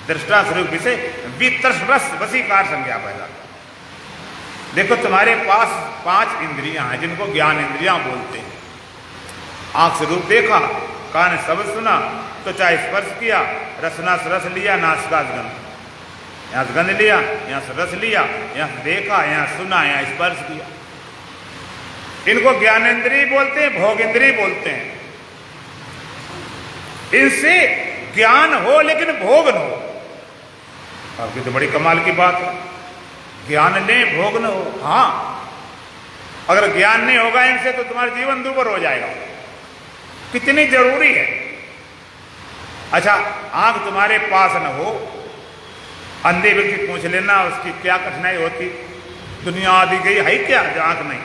दृष्टा स्वरूप विषय वितृष्ण वशीकार संज्ञा वैराग्य। देखो तुम्हारे पास 5 इंद्रियां हैं जिनको ज्ञान इंद्रियां बोलते हैं। आंख से रूप देखा, कान शब्द सुना, तो चाहे स्पर्श किया, रसना से रस लिया, नासिका से गंध, यहाँ से गंध लिया, यहाँ से रस लिया, यहाँ से देखा, यहाँ सुना, यहाँ स्पर्श किया। इनको ज्ञानेन्द्रिय बोलते हैं, भोग इंद्रिय बोलते हैं। इनसे ज्ञान हो लेकिन भोग न हो। आपकी तो बड़ी कमाल की बात है, ज्ञान ने भोग न हो। हाँ, अगर ज्ञान नहीं होगा इनसे तो तुम्हारा जीवन दूभर हो जाएगा। कितनी जरूरी है। अच्छा, आंख तुम्हारे पास न हो, अंधे व्यक्ति पूछ लेना उसकी क्या कठिनाई होती। दुनिया आदि गई है क्या जो आंख नहीं।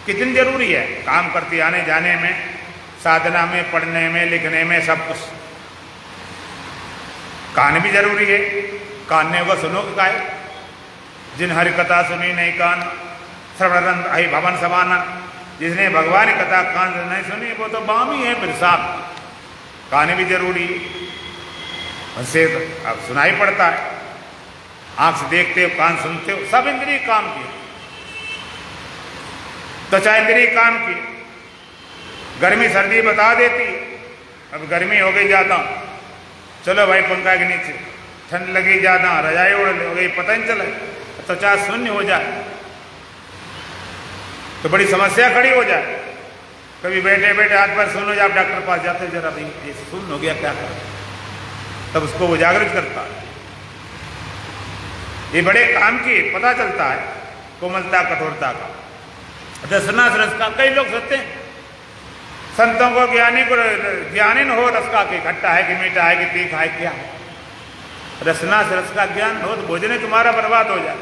कितनी जरूरी है, काम करती आने जाने में, साधना में, पढ़ने में, लिखने में, सब कुछ। कान भी जरूरी है, कान ने होगा सुनो गाय। जिन हरि कथा सुनी नहीं कान, श्रवण अहि भवन समाना। जिसने भगवान की कथा कान से नहीं सुनी वो तो बामी है, फिर साफ। कान भी जरूरी है, उससे अब सुनाई पड़ता है। आंख से देखते हो, कान सुनते हो, सब इंद्रिय काम की। त्वचा इंद्रिय काम की। गर्मी सर्दी बता देती, अब गर्मी हो गई ज्यादा, चलो भाई पंखा के नीचे। ठंड लगी ज्यादा, रजाई उड़ हो गई, पता नहीं चला, त्वचा शून्य हो जाए तो बड़ी समस्या खड़ी हो जाए। कभी बैठे बैठे हाथ पर सुनो, जब डॉक्टर पास जाते जरा भाई ये सुन हो गया क्या करें, तब उसको वो जागृत करता है। ये बड़े काम की पता चलता है कोमलता कठोरता का, रसना रस का। कई लोग सोचते हैं संतों को ज्ञानी न हो रस का, कि खट्टा है कि मीठा है कि तीखा है, क्या है। रसना रस का ज्ञान हो तो भोजन तुम्हारा बर्बाद हो जाए।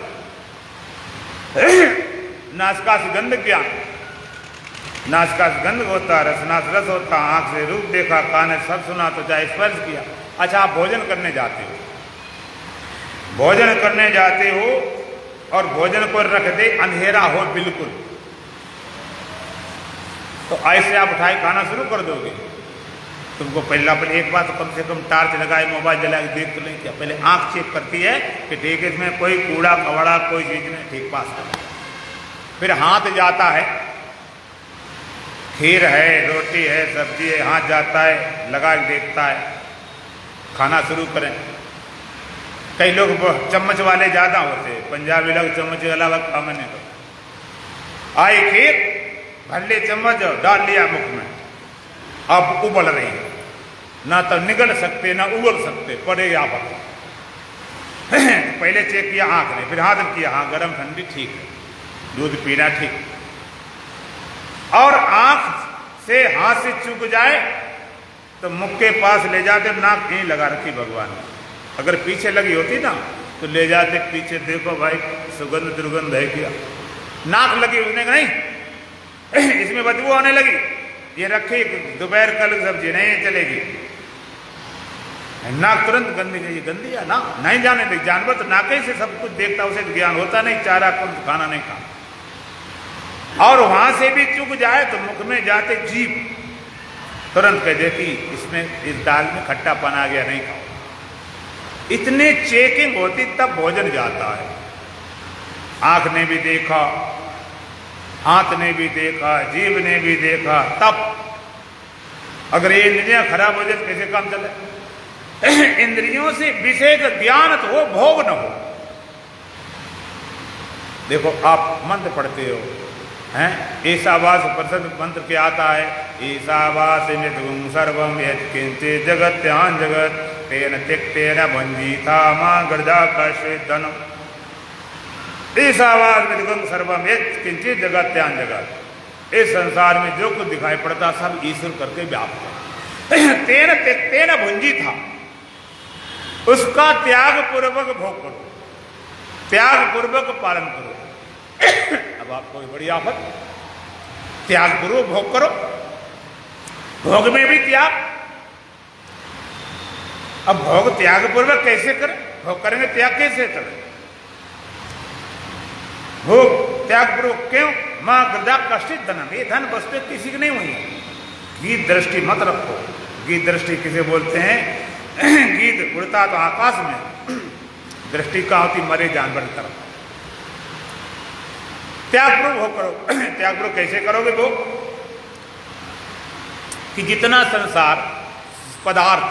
नासका सुगंध ज्ञान, नासका सुगंध होता, रसना रस होता, आंख से रूप देखा, कान ने सब सुना, तो चाहे स्पर्श किया। अच्छा, आप भोजन करने जाते हो, भोजन करने जाते हो और भोजन को रख दे, अंधेरा हो बिल्कुल, तो ऐसे आप उठाए खाना शुरू कर दोगे। तुमको पहला एक बात तो कम से कम टार्च लगाए, मोबाइल जलाए, देख तो नहीं क्या, पहले आंख चेक करती है कि ठीक है इसमें कोई कूड़ा कवड़ा कोई चीज नहीं, ठीक पास कर। फिर हाथ जाता है, खीर है, रोटी है, सब्जी है, हाथ जाता है, लगा के देखता है, खाना शुरू करें। कई लोग चम्मच वाले ज्यादा होते हैं, पंजाबी लोग चम्मच वाला वक्त काम नहीं करते। आई खीर, भर ले चम्मच डाल लिया मुख में, अब उबल रही है, ना तो निगल सकते ना उबल सकते, पड़े आप पहले चेक किया आंख ने, फिर हाथ किया, हाँ गर्म ठंडी ठीक है, दूध पीना ठीक। और आंख से हाथ से चूक जाए तो मुख के पास ले जाते, नाक यहीं लगा रखी भगवान ने, अगर पीछे लगी होती ना तो ले जाते पीछे, देखो भाई सुगंध दुर्गंध है क्या। नाक लगी, उसने कहा नहीं इसमें बदबू आने लगी, ये रखी दोपहर कल सब्जी नहीं चलेगी, नाक तुरंत गंदी, ये गंदी है ना, नहीं जाने दे। जानवर तो नाके से सब कुछ देखता, उसे ज्ञान होता नहीं, चारा कौन खाना नहीं खा। और वहां से भी चुक जाए तो मुख में जाते जीभ तुरंत कह देती इसमें इस दाल में खट्टापन आ गया, नहीं खाओ। इतने चेकिंग होती तब भोजन जाता है। आंख ने भी देखा, हाथ ने भी देखा, जीभ ने भी देखा, तब अगर ये इंद्रियां खराब हो जाए तो कैसे काम चले। इंद्रियों से विषय का ज्ञान तो हो, भोग न हो। देखो आप मंत्र पढ़ते हो हैं, ईशावास प्रसन्न मंत्र के आता है, ईशावास निधुम सर्वम यत्किंचित् जगत्यान जगत तेन त्यक्तेन भंजीथा मां गर्दाकाश्वेदनम। ईशावास निधुम सर्वम यत्किंचित् जगत्यान जगत, इस संसार में जो कुछ दिखाई पड़ता सब ईश्वर करके व्याप्त है। तेन त्यक्तेन भंजीथा, उसका त्याग पूर्वक भोग करो, त्याग पूर्वक पालन करो। अब आपको बड़ी आफत, त्याग पूर्वक भोग करो, भोग में भी त्याग। अब भोग त्याग पूर्वक कैसे करें, भोग करेंगे त्याग कैसे करें। भोग त्याग पूर्वक क्यों, मां गदा कष्टित धनम, ये धन वस्तु किसी की नहीं हुई। गीत दृष्टि मत रखो। गीत दृष्टि किसे बोलते हैं, गीत उड़ता तो आकाश में, दृष्टि का होती मरे जानवर की तरफ। त्यागपूर्वक भोग करो। त्यागपूर्वक कैसे करोगे भोग, कि जितना संसार पदार्थ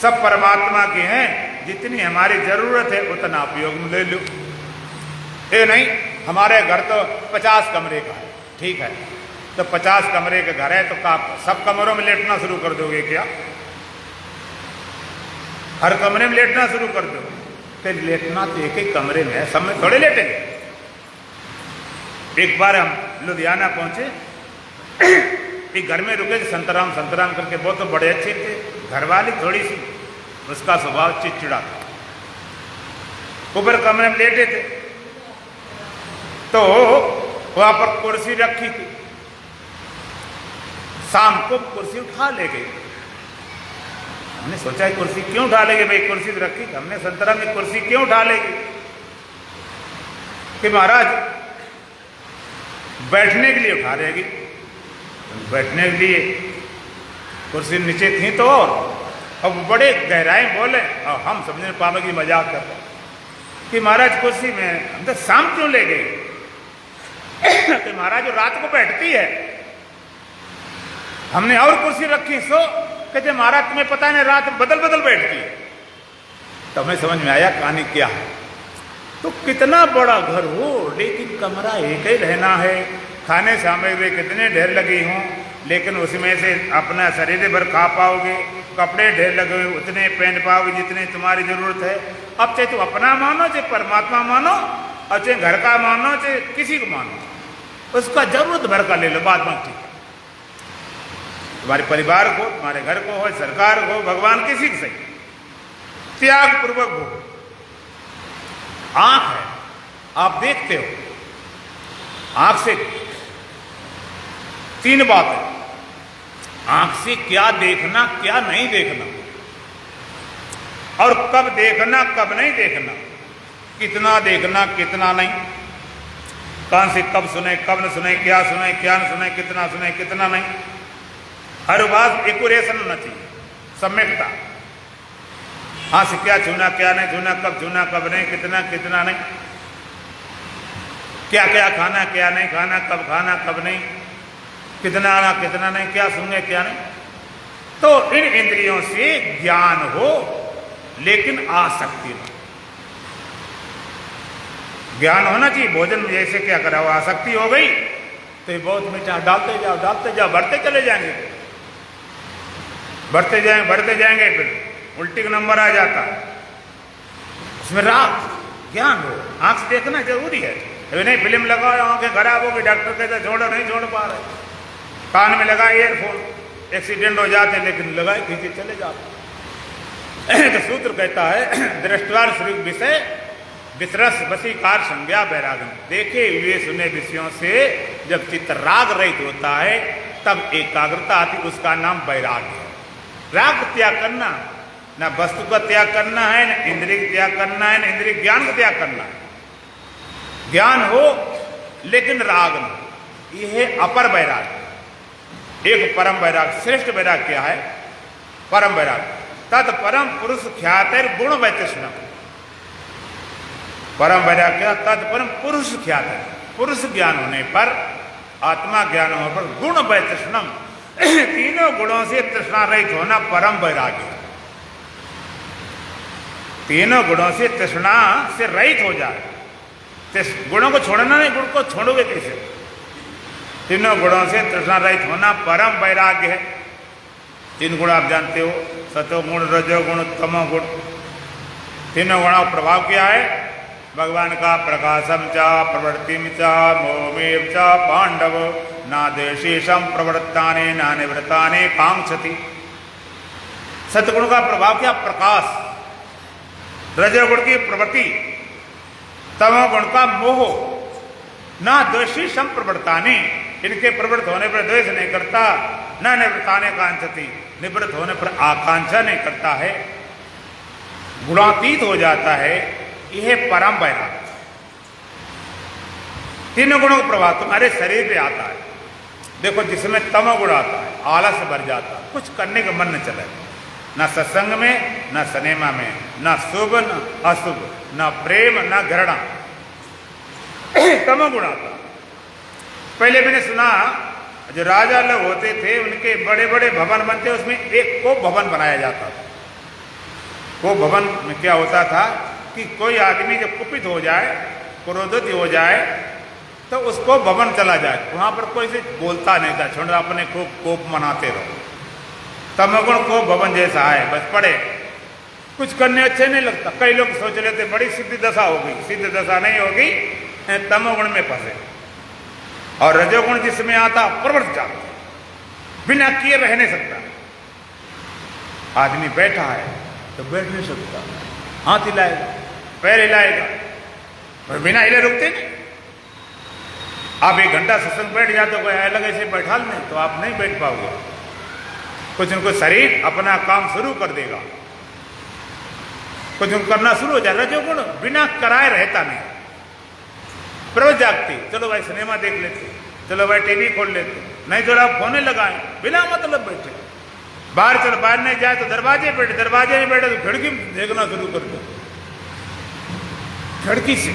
सब परमात्मा के हैं, जितनी हमारी जरूरत है उतना उपयोग में ले लो। ये नहीं हमारे घर तो 50 कमरे का है, ठीक है, तो 50 कमरे का घर है तो सब कमरों में लेटना शुरू कर दोगे क्या, हर कमरे में लेटना शुरू कर दो। तो लेटना तो एक ही कमरे में है, सब में थोड़े लेटेंगे। एक बार हम लुधियाना पहुंचे, एक घर में रुके, संतराम करके, बहुत तो बड़े अच्छे थे, घरवाली थोड़ी सी उसका स्वभाव चिड़चिड़ा था। ऊपर कमरे में लेटे थे तो वहां पर कुर्सी रखी थी, शाम को कुर्सी उठा ले गई। हमने सोचा है कुर्सी क्यों उठा लेगी भाई, कुर्सी तो रखी थी। हमने संतराम में कुर्सी क्यों उठा लेगी, कि महाराज बैठने के लिए उठा लेगी। बैठने के लिए कुर्सी नीचे थी तो, अब बड़े गहराई बोले और हम समझने पापा की मजाक कर रहे कि महाराज कुर्सी में हम तो शाम क्यों ले गई। कि महाराज जो रात को बैठती है, हमने और कुर्सी रखी सो, कहते महाराज तुम्हें पता नहीं रात बदल बदल बैठती है। तो हमें समझ में आया कहानी क्या है। तो कितना बड़ा घर हो लेकिन कमरा एक ही रहना है, खाने सामग्री कितने ढेर लगी हों, लेकिन उसमें से अपना शरीर भर खा पाओगे। कपड़े ढेर लगे हुए उतने पहन पाओगे जितनी तुम्हारी जरूरत है। अब चाहे तुम अपना मानो, चाहे परमात्मा मानो, और चाहे घर का मानो, चाहे किसी को मानो, उसका जरूरत भर का ले लो, बाद में ठीक है। तुम्हारे परिवार को, तुम्हारे घर को हो, सरकार को, भगवान किसी को सही, त्याग पूर्वक हो। आंख है, आप देखते हो, आंख से 3 बात है। आंख से क्या देखना, क्या नहीं देखना, और कब देखना, कब नहीं देखना, कितना देखना, कितना नहीं, कान से कब सुने, कब न सुने, क्या सुने, क्या न सुने, कितना सुने, कितना नहीं। हर बात एक्यूरेशन होना चाहिए, सम्यकता। हाथ से क्या छूना, क्या नहीं छूना, कब छूना, कब नहीं, कितना, कितना नहीं, क्या क्या खाना, क्या नहीं खाना, कब खाना, कब नहीं, कितना आना, कितना नहीं, क्या सुने, क्या नहीं। तो इन इंद्रियों से ज्ञान हो, लेकिन आसक्ति न। ज्ञान होना चाहिए। भोजन में जैसे क्या करा, आसक्ति हो गई तो ये बहुत मीठा, डालते जाओ, डालते जाओ, बढ़ते चले जाएंगे, बढ़ते जाएंगे, बढ़ते जाएंगे, फिर उल्टी का नंबर आ जाता है। उसमें राग ज्ञान हो। आंख से देखना जरूरी है। अभी नहीं फिल्म लगाओ, आंखें खराब होगी, डॉक्टर कहते छोड़ो, नहीं छोड़ पा रहे। कान में लगा ईयरफोन, एक्सीडेंट हो जाते, लेकिन लगाए खींचे चले जाते। तो सूत्र कहता है, दृष्टवार स्वरूप विषय विसरस वशीकार संज्ञा वैराग्य। देखे हुए सुने विषयों से जब चित्त राग रहित होता है, तब एकाग्रता आती, उसका नाम वैराग्य है। राग त्याग करना, ना वस्तु का त्याग करना है, ना इंद्रिय का त्याग करना है, ना इंद्रिय ज्ञान का त्याग करना है। ज्ञान हो लेकिन राग न, यह है अपर वैराग्य। एक परम वैराग्य, श्रेष्ठ वैराग्य क्या है? परम वैराग्य। तत् परम पुरुष ख्यातिर गुण वैतृष्ण। परम वैराग्य तत्परम पुरुष ख्यात है। पुरुष ज्ञान होने पर, आत्मा ज्ञान होने पर गुण वैतृष्णम, तीनों गुणों से तृष्णा रहित होना परम वैराग्य। तीनों गुणों से तृष्णा से रहित हो जाए। गुणों को छोड़ना नहीं, गुण को छोड़ोगे कैसे? तीनों गुणों से तृष्णा रहित होना परम वैराग्य है। 3 गुण आप जानते हो, सतोगुण, रजोगुण, तमोगुण। तीनों गुणों का प्रभाव क्या है? भगवान का प्रकाशम च प्रवृत्तिम च मोमेव च पांडव ना देशेशम प्रवृत्ताने ना निवृत्ताने कांक्षति। सतगुण का प्रभाव क्या? प्रकाश। रजोगुण की प्रवृत्ति, तमोगुण का मोह। ना द्वेषेशम प्रवृत्ताने, इनके प्रवृत्त होने पर द्वेष नहीं करता। ना निवृत्ताने कांक्षति, निवृत्त होने पर आकांक्षा नहीं करता है, गुणातीत हो जाता है। यह परम वैराग्य। तीनों गुणों का प्रभाव तुम्हारे शरीर पे आता है। देखो, जिसमें तमोगुण आता है, आलस भर जाता है, कुछ करने का मन न चले, ना सत्संग में, ना सिनेमा में, ना शुभ न अशुभ, ना प्रेम, ना घृणा। तमोगुण आता। पहले मैंने सुना, जो राजा लोग होते थे, उनके बड़े बड़े भवन बनते, उसमें एक कोप भवन बनाया जाता था। कोप भवन में क्या होता था कि कोई आदमी जब कुपित हो जाए, क्रोधित हो जाए, तो उसको भवन चला जाए, वहां पर कोई से बोलता नहीं था, छोड़ अपने खूब कोप मनाते रहो। तमोगुण कोप भवन जैसा है, बस पड़े, कुछ करने अच्छे नहीं लगता। कई लोग सोच लेते बड़ी सिद्ध दशा होगी, सिद्ध दशा नहीं होगी, तमोगुण में फंसे। और रजोगुण जिसमें आता, प्रवृत्त जाता, बिना किए रह नहीं सकता। आदमी बैठा है तो बैठ नहीं सकता, हाथ हिलाएगा, पैर हिलाएगा, और बिना हिले रुकते नहीं। आप 1 घंटा सत्संग बैठ जाते हो, अलग ऐसे बैठा नहीं तो आप नहीं बैठ पाओगे। कुछ उनको शरीर अपना काम शुरू कर देगा, कुछ उनको करना शुरू हो जाए। रजोगुण बिना कराए रहता नहीं, प्रवृत्त जागती, चलो भाई सिनेमा देख लेते, चलो भाई टीवी खोल लेते, नहीं तो आप फोने लगाए, बिना मतलब बैठे। बाहर चलो, बाहर नहीं जाए तो दरवाजे बैठे, दरवाजे में बैठे तो खिड़की देखना शुरू कर दो, खिड़की से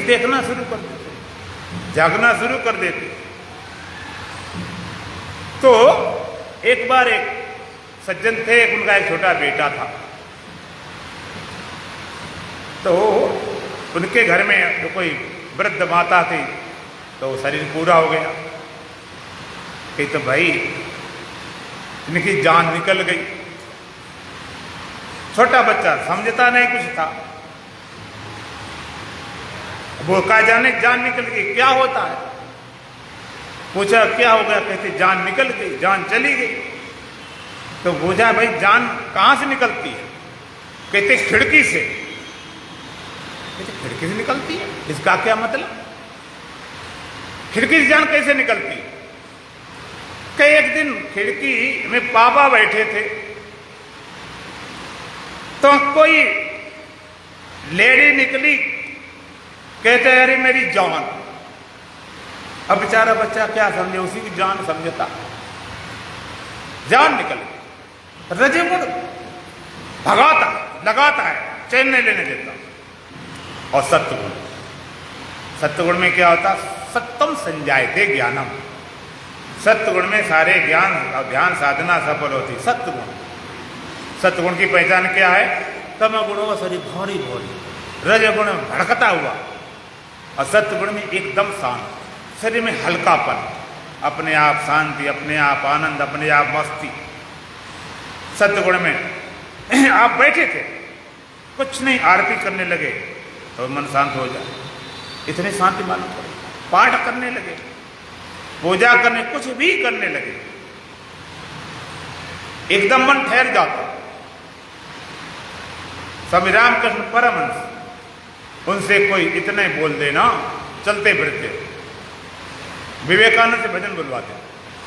देखना शुरू कर देते, जागना शुरू कर देते। तो एक बार एक सज्जन थे, उनका एक छोटा बेटा था। तो उनके घर में कोई वृद्ध माता थी, तो वो शरीर पूरा हो गया। कि तो भाई इनकी जान निकल गई। छोटा बच्चा समझता नहीं कुछ था, वो कहा जाने जान निकल गई, क्या होता है? पूछा क्या हो गया? कहते जान निकल गई, जान चली गई। तो पूछा भाई जान कहां से निकलती है? कहते खिड़की से। कहते खिड़की से निकलती है, इसका क्या मतलब? खिड़की से जान कैसे निकलती है? कि एक दिन खिड़की में पापा बैठे थे, तो कोई लेडी निकली, कहते अरे मेरी जान। अब बेचारा बच्चा क्या समझे, उसी की जान समझता, जान निकल गई। रजगुण भगाता लगाता है, चैन नहीं लेने देता। और सत्वगुण, सत्वगुण में क्या होता? सत्यम संजायते ज्ञानम। सत्वगुण में सारे ज्ञान ध्यान साधना सफल होती। सत्वगुण, सत्वगुण की पहचान क्या है? तम गुणों का शरीर भारी भारी, रजगुण में भड़कता हुआ, और सत्वगुण में एकदम शांत, शरीर में हल्कापन, अपने आप शांति, अपने आप आनंद, अपने आप मस्ती। सत्वगुण में आप बैठे थे, कुछ नहीं, आरती करने लगे तो मन शांत हो जाए, इतनी शांति मालूम पड़े। पाठ करने लगे, पूजा करने, कुछ भी करने लगे, एकदम मन ठहर जाता। स्वामी रामकृष्ण परमहंस, उनसे कोई इतने बोल देना, चलते फिरते, विवेकानंद से भजन बुलवाते,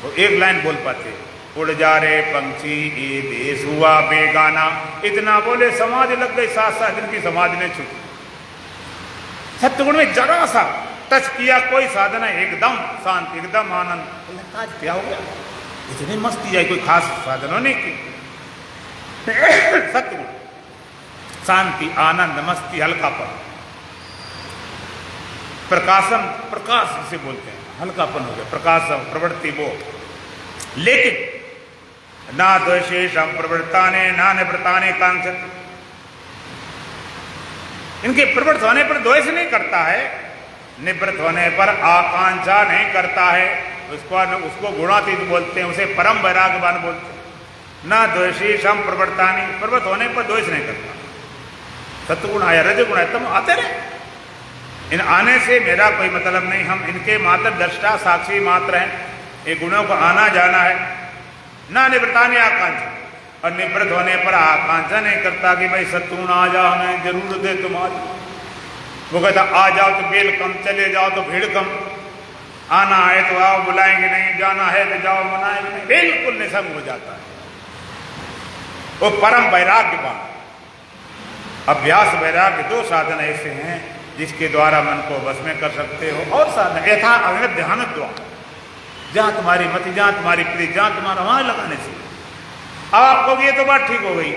वो एक लाइन बोल पाते, उड़ जा रे पंछी ये देश हुआ बेगाना। इतना बोले समाज लग गई, 7-7 दिन की समाज ने छूटी। सत्वगुण में जरा सा टच किया, कोई साधना, एकदम शांत, एकदम आनंद। आज क्या हो गया, इतनी मस्ती आई, कोई खास साधना नहीं की। सत्वगुण शांति, आनंद, मस्ती, हल्कापन, प्रकाशम, प्रकाश जिसे बोलते हैं, हल्कापन हो गया, प्रकाशम, प्रवृत्ति वो। लेकिन ना द्वेषेशम प्रवृत्ताने ना निवृत्ताने कांक्षत। इनके प्रवृत्त होने पर द्वेष नहीं करता है, निवृत्त होने पर आकांक्षा नहीं करता है। उसको गुणातीत बोलते हैं, उसे परम वैराग्यवान बोलते हैं। ना द्वेषेशम प्रवृत्तानि, प्रवृत्त होने पर द्वेष नहीं करता। सत्वगुण आया, रजगुण आया, तुम आते रहे। इन आने से मेरा कोई मतलब नहीं, हम इनके मात्र दृष्टा साक्षी मात्र हैं। ये गुणों को आना जाना है। ना निवृत्तानि आकांक्षा, और निवृत्त होने पर आकांक्षा नहीं करता कि भाई सत्वगुण आ जाओ, हमें जरूर दे तुम्हारी। वो कहता आ जाओ तो बेल कम, चले जाओ तो भीड़ कम, आना है तो आओ, बुलाएंगे नहीं, जाना है तो जाओ, मनाएंगे नहीं, बिल्कुल निसंग हो जाता है। वो परम वैराग्यवान। अभ्यास वैराग्य, 2 साधन ऐसे हैं जिसके द्वारा मन को बस में कर सकते हो। और साधन यथा अग्नि ध्यान द्वारा, जहां तुम्हारी मति, जहां तुम्हारी प्रीति, जहां तुम्हारा वहां लगाने से। अब आपको ये तो बात ठीक हो गई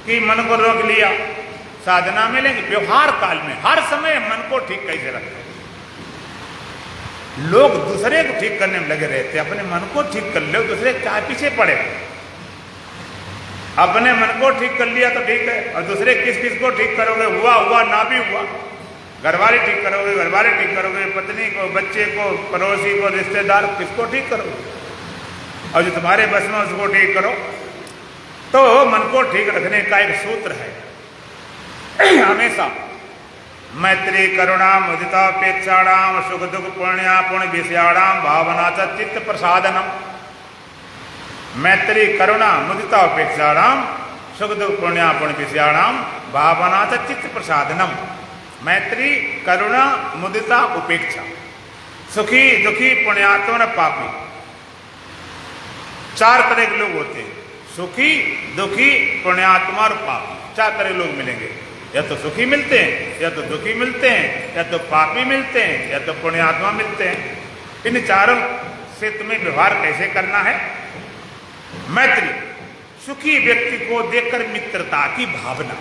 कि मन को रोक लिया, साधना में लेंगे। व्यवहार काल में हर समय मन को ठीक कैसे रखें? लोग दूसरे को ठीक करने में लगे रहते, अपने मन को ठीक कर लो, दूसरे क्या पीछे पड़े। अपने मन को ठीक कर लिया तो ठीक है, और दूसरे किस किस को ठीक करोगे? हुआ हुआ, ना भी हुआ। घरवाले ठीक करोगे, घरवाले ठीक करोगे, पत्नी को, बच्चे को, पड़ोसी को, रिश्तेदार, किसको ठीक करोगे? और जो तुम्हारे बस में उसको ठीक करो। तो मन को ठीक रखने का एक सूत्र है, हमेशा मैत्री करुणा मुदितापेक्षाणाम सुख दुख पुण्या पुण्य विषयाणाम भावना च चित्त प्रसादनम। मैत्री करुणा मुदिता उपेक्षाणाम सुख दुख पुण्या पुण्य विषयाणाम भावना च चित्त प्रसादनम। मैत्री करुणा मुदिता उपेक्षा, सुखी दुखी पुण्यात्मा पापी, 4 तरह के लोग होते हैं। सुखी दुखी पुण्यात्मा और पापी, 4 तरह के लोग मिलेंगे। या तो सुखी मिलते हैं, या तो दुखी मिलते हैं, या तो पापी मिलते हैं, या तो पुण्यात्मा मिलते हैं। इन चारों से तुम्हें व्यवहार कैसे करना है? मैत्री, सुखी व्यक्ति को देखकर मित्रता की भावना।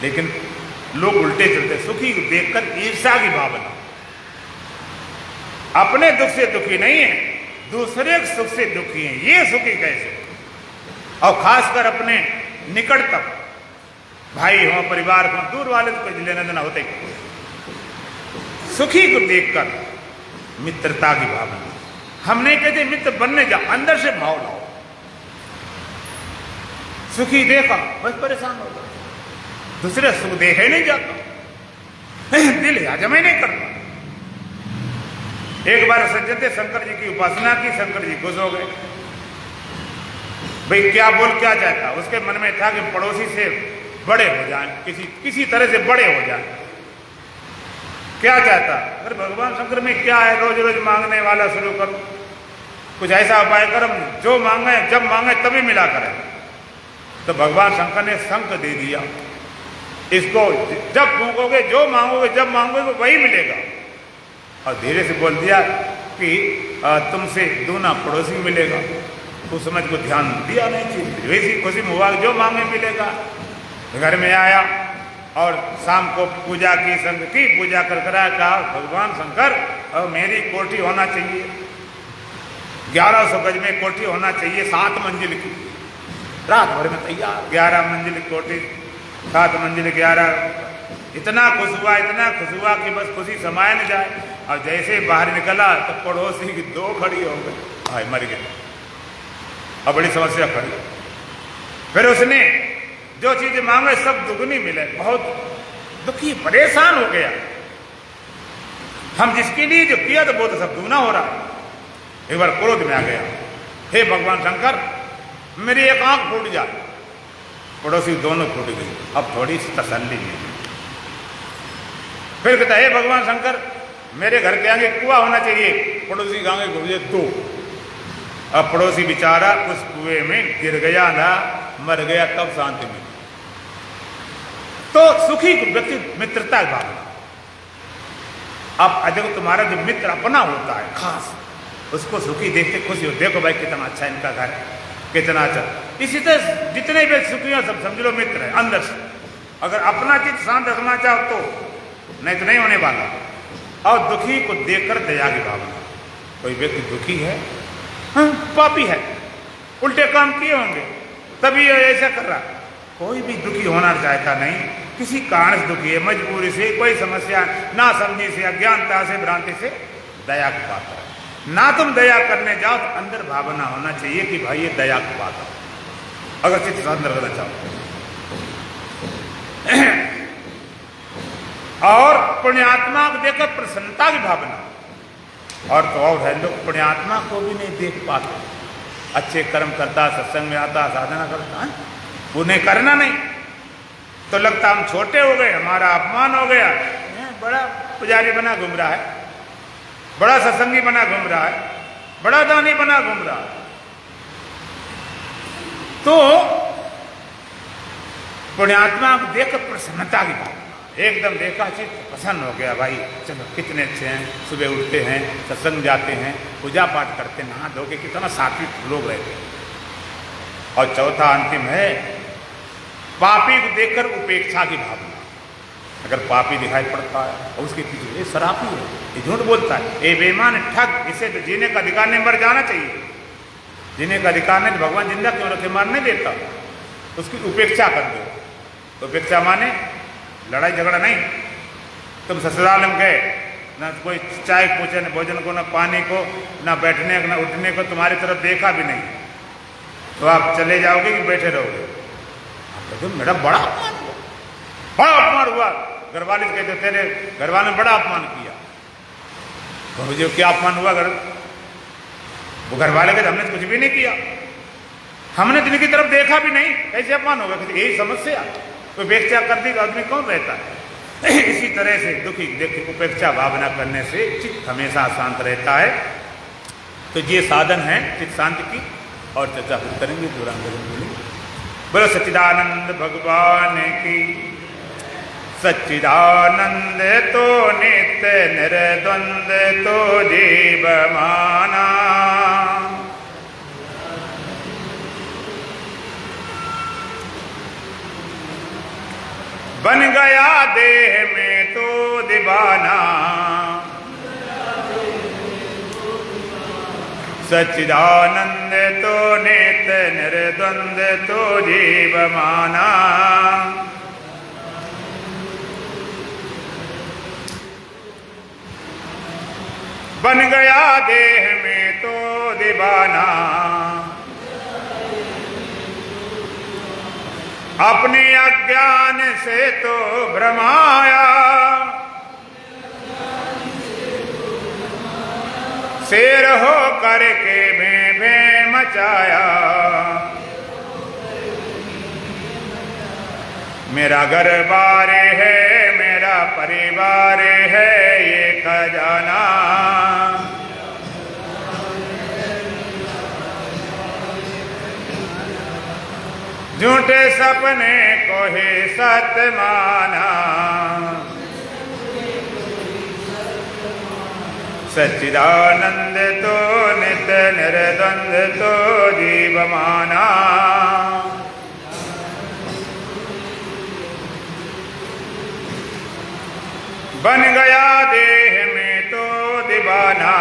लेकिन लोग उल्टे चलते, सुखी को देखकर ईर्ष्या की भावना। अपने दुख से दुखी नहीं है, दूसरे के सुख से दुखी है, ये सुखी कैसे? और खासकर अपने निकटतम भाई हो, परिवार हो, दूर वाले तो कुछ लेना देना होते। सुखी को देखकर मित्रता की भावना, हम नहीं कहते मित्र बनने जा, अंदर से भाव लाओ। सुखी देखा बस परेशान हो गया, दूसरे सुख देखा ही नहीं जाता, दिल हजम ही नहीं करता। एक बार सज्जते शंकर जी की उपासना की, शंकर जी खुश हो गए। भाई क्या बोल क्या चाहता, उसके मन में था कि पड़ोसी से बड़े हो जाएं, किसी तरह से बड़े हो जाएं। क्या चाहता, अरे भगवान शंकर में क्या है, रोज रोज मांगने वाला शुरू करो, कुछ ऐसा उपाय करो जो मांगे जब मांगे तभी मिला करें। तो भगवान शंकर ने शंख दे दिया, इसको जब मांगोगे जो मांगोगे जब मांगोगे वही मिलेगा। और धीरे से बोल दिया कि तुमसे दूना पड़ोसी मिलेगा। उस समझ को ध्यान दिया नहीं चाहिए, वैसी खुशी में हुआ जो मांगे मिलेगा। घर में आया और शाम को पूजा की, संघ की पूजा कर कहा भगवान शंकर अब मेरी कोठी होना चाहिए, 1100 गज में कोठी होना चाहिए, 7 मंजिल की। रात भर में तैयार, 11 मंजिल कोठी, 7 मंजिल 11। इतना खुश हुआ कि बस खुशी समाये न जाए। और जैसे बाहर निकला तो पड़ोसी की 2 खड़ी हो गई, भाई मर गए। अब बड़ी समस्या खड़ी। फिर उसने जो चीजें मांगे सब दुगनी मिले, बहुत दुखी परेशान हो गया। हम जिसके लिए जो किया तो वो तो सब दुगना हो रहा। एक बार क्रोध में आ गया, हे भगवान शंकर मेरी एक आंख फूट जाए। पड़ोसी दोनों फूट गई, अब थोड़ी सी तसल्ली मिली। फिर कहता हे भगवान शंकर मेरे घर के आगे कुआं होना चाहिए, पड़ोसी के आगे घुसे 2। अब पड़ोसी बेचारा उस कुएं में गिर गया ना, मर गया, तब शांति मिली। तो सुखी व्यक्ति मित्रता की भावना। अब अगर तुम्हारा जो मित्र अपना होता है खास, उसको सुखी देखते खुशी हो, देखो भाई कितना अच्छा इनका घर है, कितना अच्छा। इसी तरह जितने भी सुखी हो सब समझ लो मित्र है अंदर से। अगर अपना चित्त शांत रखना चाहो तो, नहीं तो नहीं होने वाला। और दुखी को देखकर दया की भावना। कोई व्यक्ति दुखी है, हाँ, पापी है, उल्टे काम किए होंगे तभी ये ऐसा कर रहा। कोई भी दुखी होना चाहता नहीं, किसी कारण से दुखी है, मजबूरी से, कोई समस्या, ना समझी से, अज्ञानता से, भ्रांति से, दया की बात है। ना तुम दया करने जाओ तो अंदर भावना होना चाहिए कि भाई ये दया की बात है। अगर चित्त शांत रखना चाहो और पुण्यात्मा को देखकर प्रसन्नता की भावना। और तो और है, लोग पुण्यात्मा को भी नहीं देख पाते। अच्छे कर्म करता, सत्संग में आता, साधना करता है, उन्हें करना नहीं तो लगता हम छोटे हो गए, हमारा अपमान हो गया। बड़ा पुजारी बना घूम रहा है, बड़ा सत्संगी बना घूम रहा है, बड़ा दानी बना घूम रहा है। तो पुण्यात्मा को देखकर प्रसन्नता की भावना, एकदम देखा चित्त प्रसन्न हो गया। भाई चलो कितने अच्छे हैं, सुबह उठते हैं, सत्संग जाते हैं, पूजा पाठ करते हैं, नहा धो के, कितना सात्विक लोग रहते हैं। और चौथा अंतिम है पापी को देखकर उपेक्षा की भावना। अगर पापी दिखाई पड़ता है और उसके पीछे ये शराबी है, ये झूठ बोलता है, ये बेईमान ठग, इसे तो जीने का अधिकार नहीं, मर जाना चाहिए। जीने का अधिकार नहीं तो भगवान जिंदा क्यों रखे, मर नहीं देता। उसकी उपेक्षा कर दो। उपेक्षा माने लड़ाई झगड़ा नहीं। तुम ससुराल में गए, ना कोई चाय पूछे, न भोजन को, न पानी को, ना बैठने न उठने को, तुम्हारी तरफ देखा भी नहीं, तो आप चले जाओगे कि बैठे रहोगे? तो मेरा बड़ा अपमान हुआ, बड़ा अपमान हुआ। घरवाले कहते तेरे घरवाले ने बड़ा अपमान किया। तो मुझे क्या अपमान हुआ? वो घरवाले कहते हमने कुछ भी नहीं किया, हमने तो इनकी तरफ देखा भी नहीं, कैसे अपमान होगा? यही समस्या। तो उपेक्षा कर दी आदमी कौन रहता है? इसी तरह से दुखी देखिए उपेक्षा भावना करने से चित्त हमेशा शांत रहता है। तो ये साधन है चित्त शांति की। और चर्चा फिर करेंगे पूरा। बोलो सच्चिदानंद भगवान की। सच्चिदानंद तो नित्य निर्द्वंद तो जीव माना। बन गया देह में तो दीवाना। सच्चिदानंद तो नित्य निर्द्वंद तो जीव माना। बन गया देह में तो दीवाना, अपने अज्ञान से तो भ्रमाया, शेर हो करके भे भे मचाया। मेरा घर बार है, मेरा परिवार है ये खजाना, झूठे सपने को ही सत्य माना, सच्चिदानंद तो नित्य निर्द्वंद तो जीव माना। बन गया देह में तो दीवाना,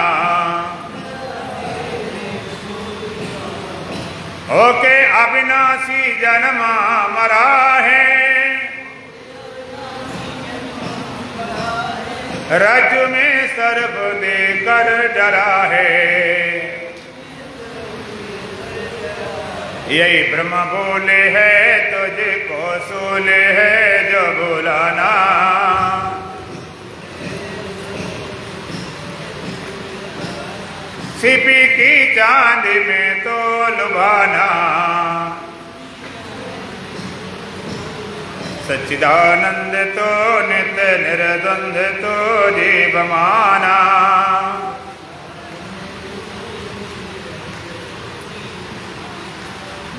ओके अविनाशी जन्मा मरा है, रज्जु में सर्प देकर डरा है। यही ब्रह्म बोले है तुझको सूले है जो बुलाना, सीपी की चांदी में तो लुभाना, सच्चिदानंद तो नित्य निर्द्वंद तो जीव माना।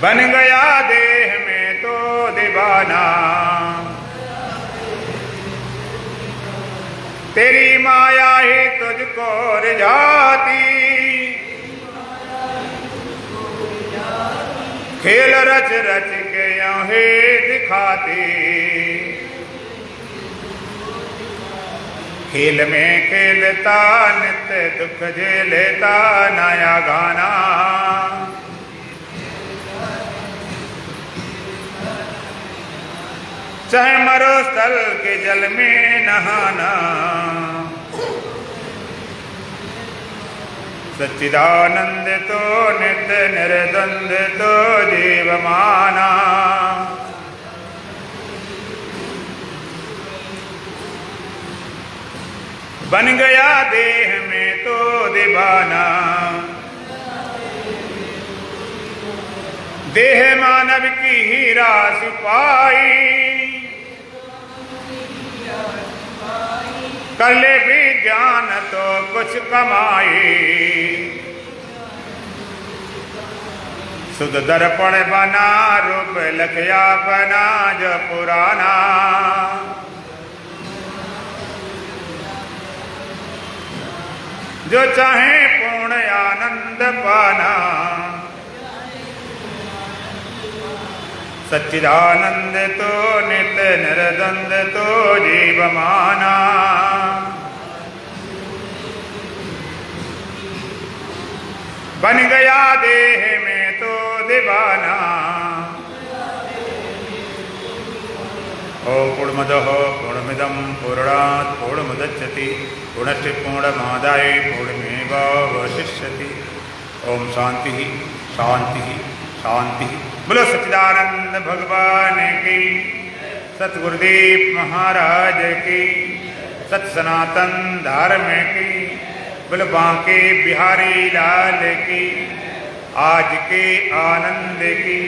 बन गया देह में तो दीवाना, तेरी माया ही तुझको रिझाती, खेल रच रच के यहीं दिखाती। खेल में खेलता नित्य दुख झेलता नया गाना, चाहे मरो स्थल के जल में नहाना, सच्चिदानंद तो नित्य निर्द्वंद तो जीव माना। बन गया देह में तो दीवाना, देह मानव की ही रास पाई, कर ले भी ज्ञान तो कुछ कमाई। सुध दर्पण बना रूप लखया बना जो पुराना, जो चाहे पूर्ण आनंद पाना, सच्चिदानंद तो नित्य निर्द्वंद तो जीव माना। बन गया देह में तो दीवाना, ओम पूर्णमदः पूर्णमिदं पूर्णात् पूर्णमुदच्यते पूर्णस्य पूर्णमादाय पूर्णमेवावशिष्यते। ओम शांति शांति शांति। बोलो सच्चिदानंद भगवान की, सतगुरुदेव महाराज की, सत सनातन धर्म की, बोलो बांके बिहारी लाल की, आज के आनंद की।